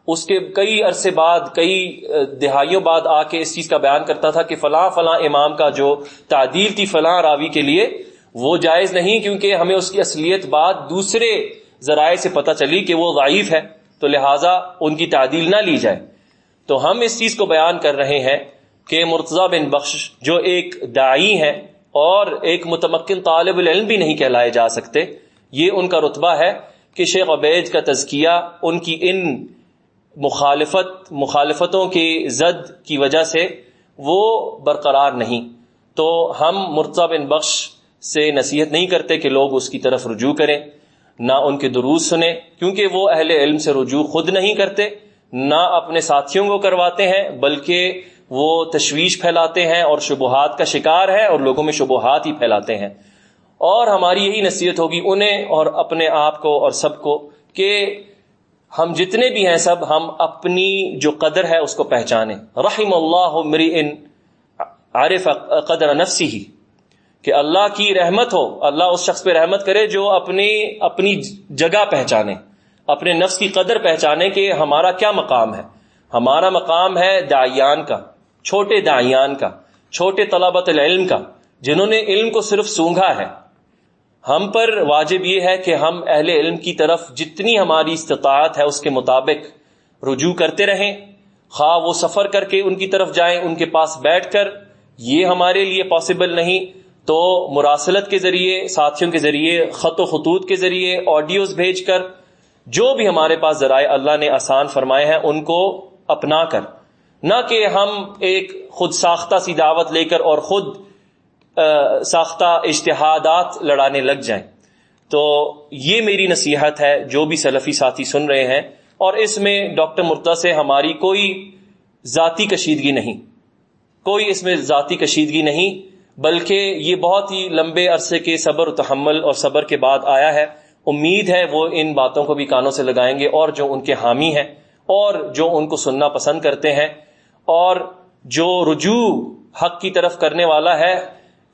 اس کے کئی عرصے بعد، کئی دہائیوں بعد آ کے اس چیز کا بیان کرتا تھا کہ فلاں فلاں امام کا جو تعدیل تھی فلاں راوی کے لیے وہ جائز نہیں، کیونکہ ہمیں اس کی اصلیت بعد دوسرے ذرائع سے پتہ چلی کہ وہ ضعیف ہے، تو لہٰذا ان کی تعدیل نہ لی جائے. تو ہم اس چیز کو بیان کر رہے ہیں کہ مرتضیٰ بن بخش جو ایک داعی ہیں اور ایک متمکن طالب العلم بھی نہیں کہلائے جا سکتے، یہ ان کا رتبہ ہے کہ شیخ عبید کا تزکیہ ان کی ان مخالفتوں کی زد کی وجہ سے وہ برقرار نہیں. تو ہم مرتضیٰ بن بخش سے نصیحت نہیں کرتے کہ لوگ اس کی طرف رجوع کریں، نہ ان کے دروس سنیں، کیونکہ وہ اہل علم سے رجوع خود نہیں کرتے، نہ اپنے ساتھیوں کو کرواتے ہیں، بلکہ وہ تشویش پھیلاتے ہیں اور شبہات کا شکار ہے اور لوگوں میں شبہات ہی پھیلاتے ہیں. اور ہماری یہی نصیحت ہوگی انہیں اور اپنے آپ کو اور سب کو کہ ہم جتنے بھی ہیں سب ہم اپنی جو قدر ہے اس کو پہچانیں. رحم اللہ امرئ عرف قدر نفسہ، کہ اللہ کی رحمت ہو، اللہ اس شخص پہ رحمت کرے جو اپنی جگہ پہچانے، اپنے نفس کی قدر پہچانے کہ ہمارا کیا مقام ہے. ہمارا مقام ہے داعیان کا، چھوٹے داعیان کا، چھوٹے طلبۃ العلم کا، جنہوں نے علم کو صرف سونگھا ہے. ہم پر واجب یہ ہے کہ ہم اہل علم کی طرف جتنی ہماری استطاعت ہے اس کے مطابق رجوع کرتے رہیں، خواہ وہ سفر کر کے ان کی طرف جائیں، ان کے پاس بیٹھ کر، یہ ہمارے لیے پاسبل نہیں تو مراسلت کے ذریعے، ساتھیوں کے ذریعے، خط و خطوط کے ذریعے، آڈیوز بھیج کر، جو بھی ہمارے پاس ذرائع اللہ نے آسان فرمائے ہیں ان کو اپنا کر، نہ کہ ہم ایک خود ساختہ سی دعوت لے کر اور خود ساختہ اجتہادات لڑانے لگ جائیں. تو یہ میری نصیحت ہے جو بھی سلفی ساتھی سن رہے ہیں، اور اس میں ڈاکٹر مرتضیٰ سے ہماری کوئی ذاتی کشیدگی نہیں، کوئی اس میں ذاتی کشیدگی نہیں، بلکہ یہ بہت ہی لمبے عرصے کے صبر و تحمل اور صبر کے بعد آیا ہے. امید ہے وہ ان باتوں کو بھی کانوں سے لگائیں گے، اور جو ان کے حامی ہیں اور جو ان کو سننا پسند کرتے ہیں اور جو رجوع حق کی طرف کرنے والا ہے،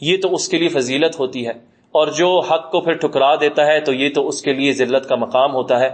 یہ تو اس کے لیے فضیلت ہوتی ہے، اور جو حق کو پھر ٹھکرا دیتا ہے تو یہ تو اس کے لیے ذلت کا مقام ہوتا ہے.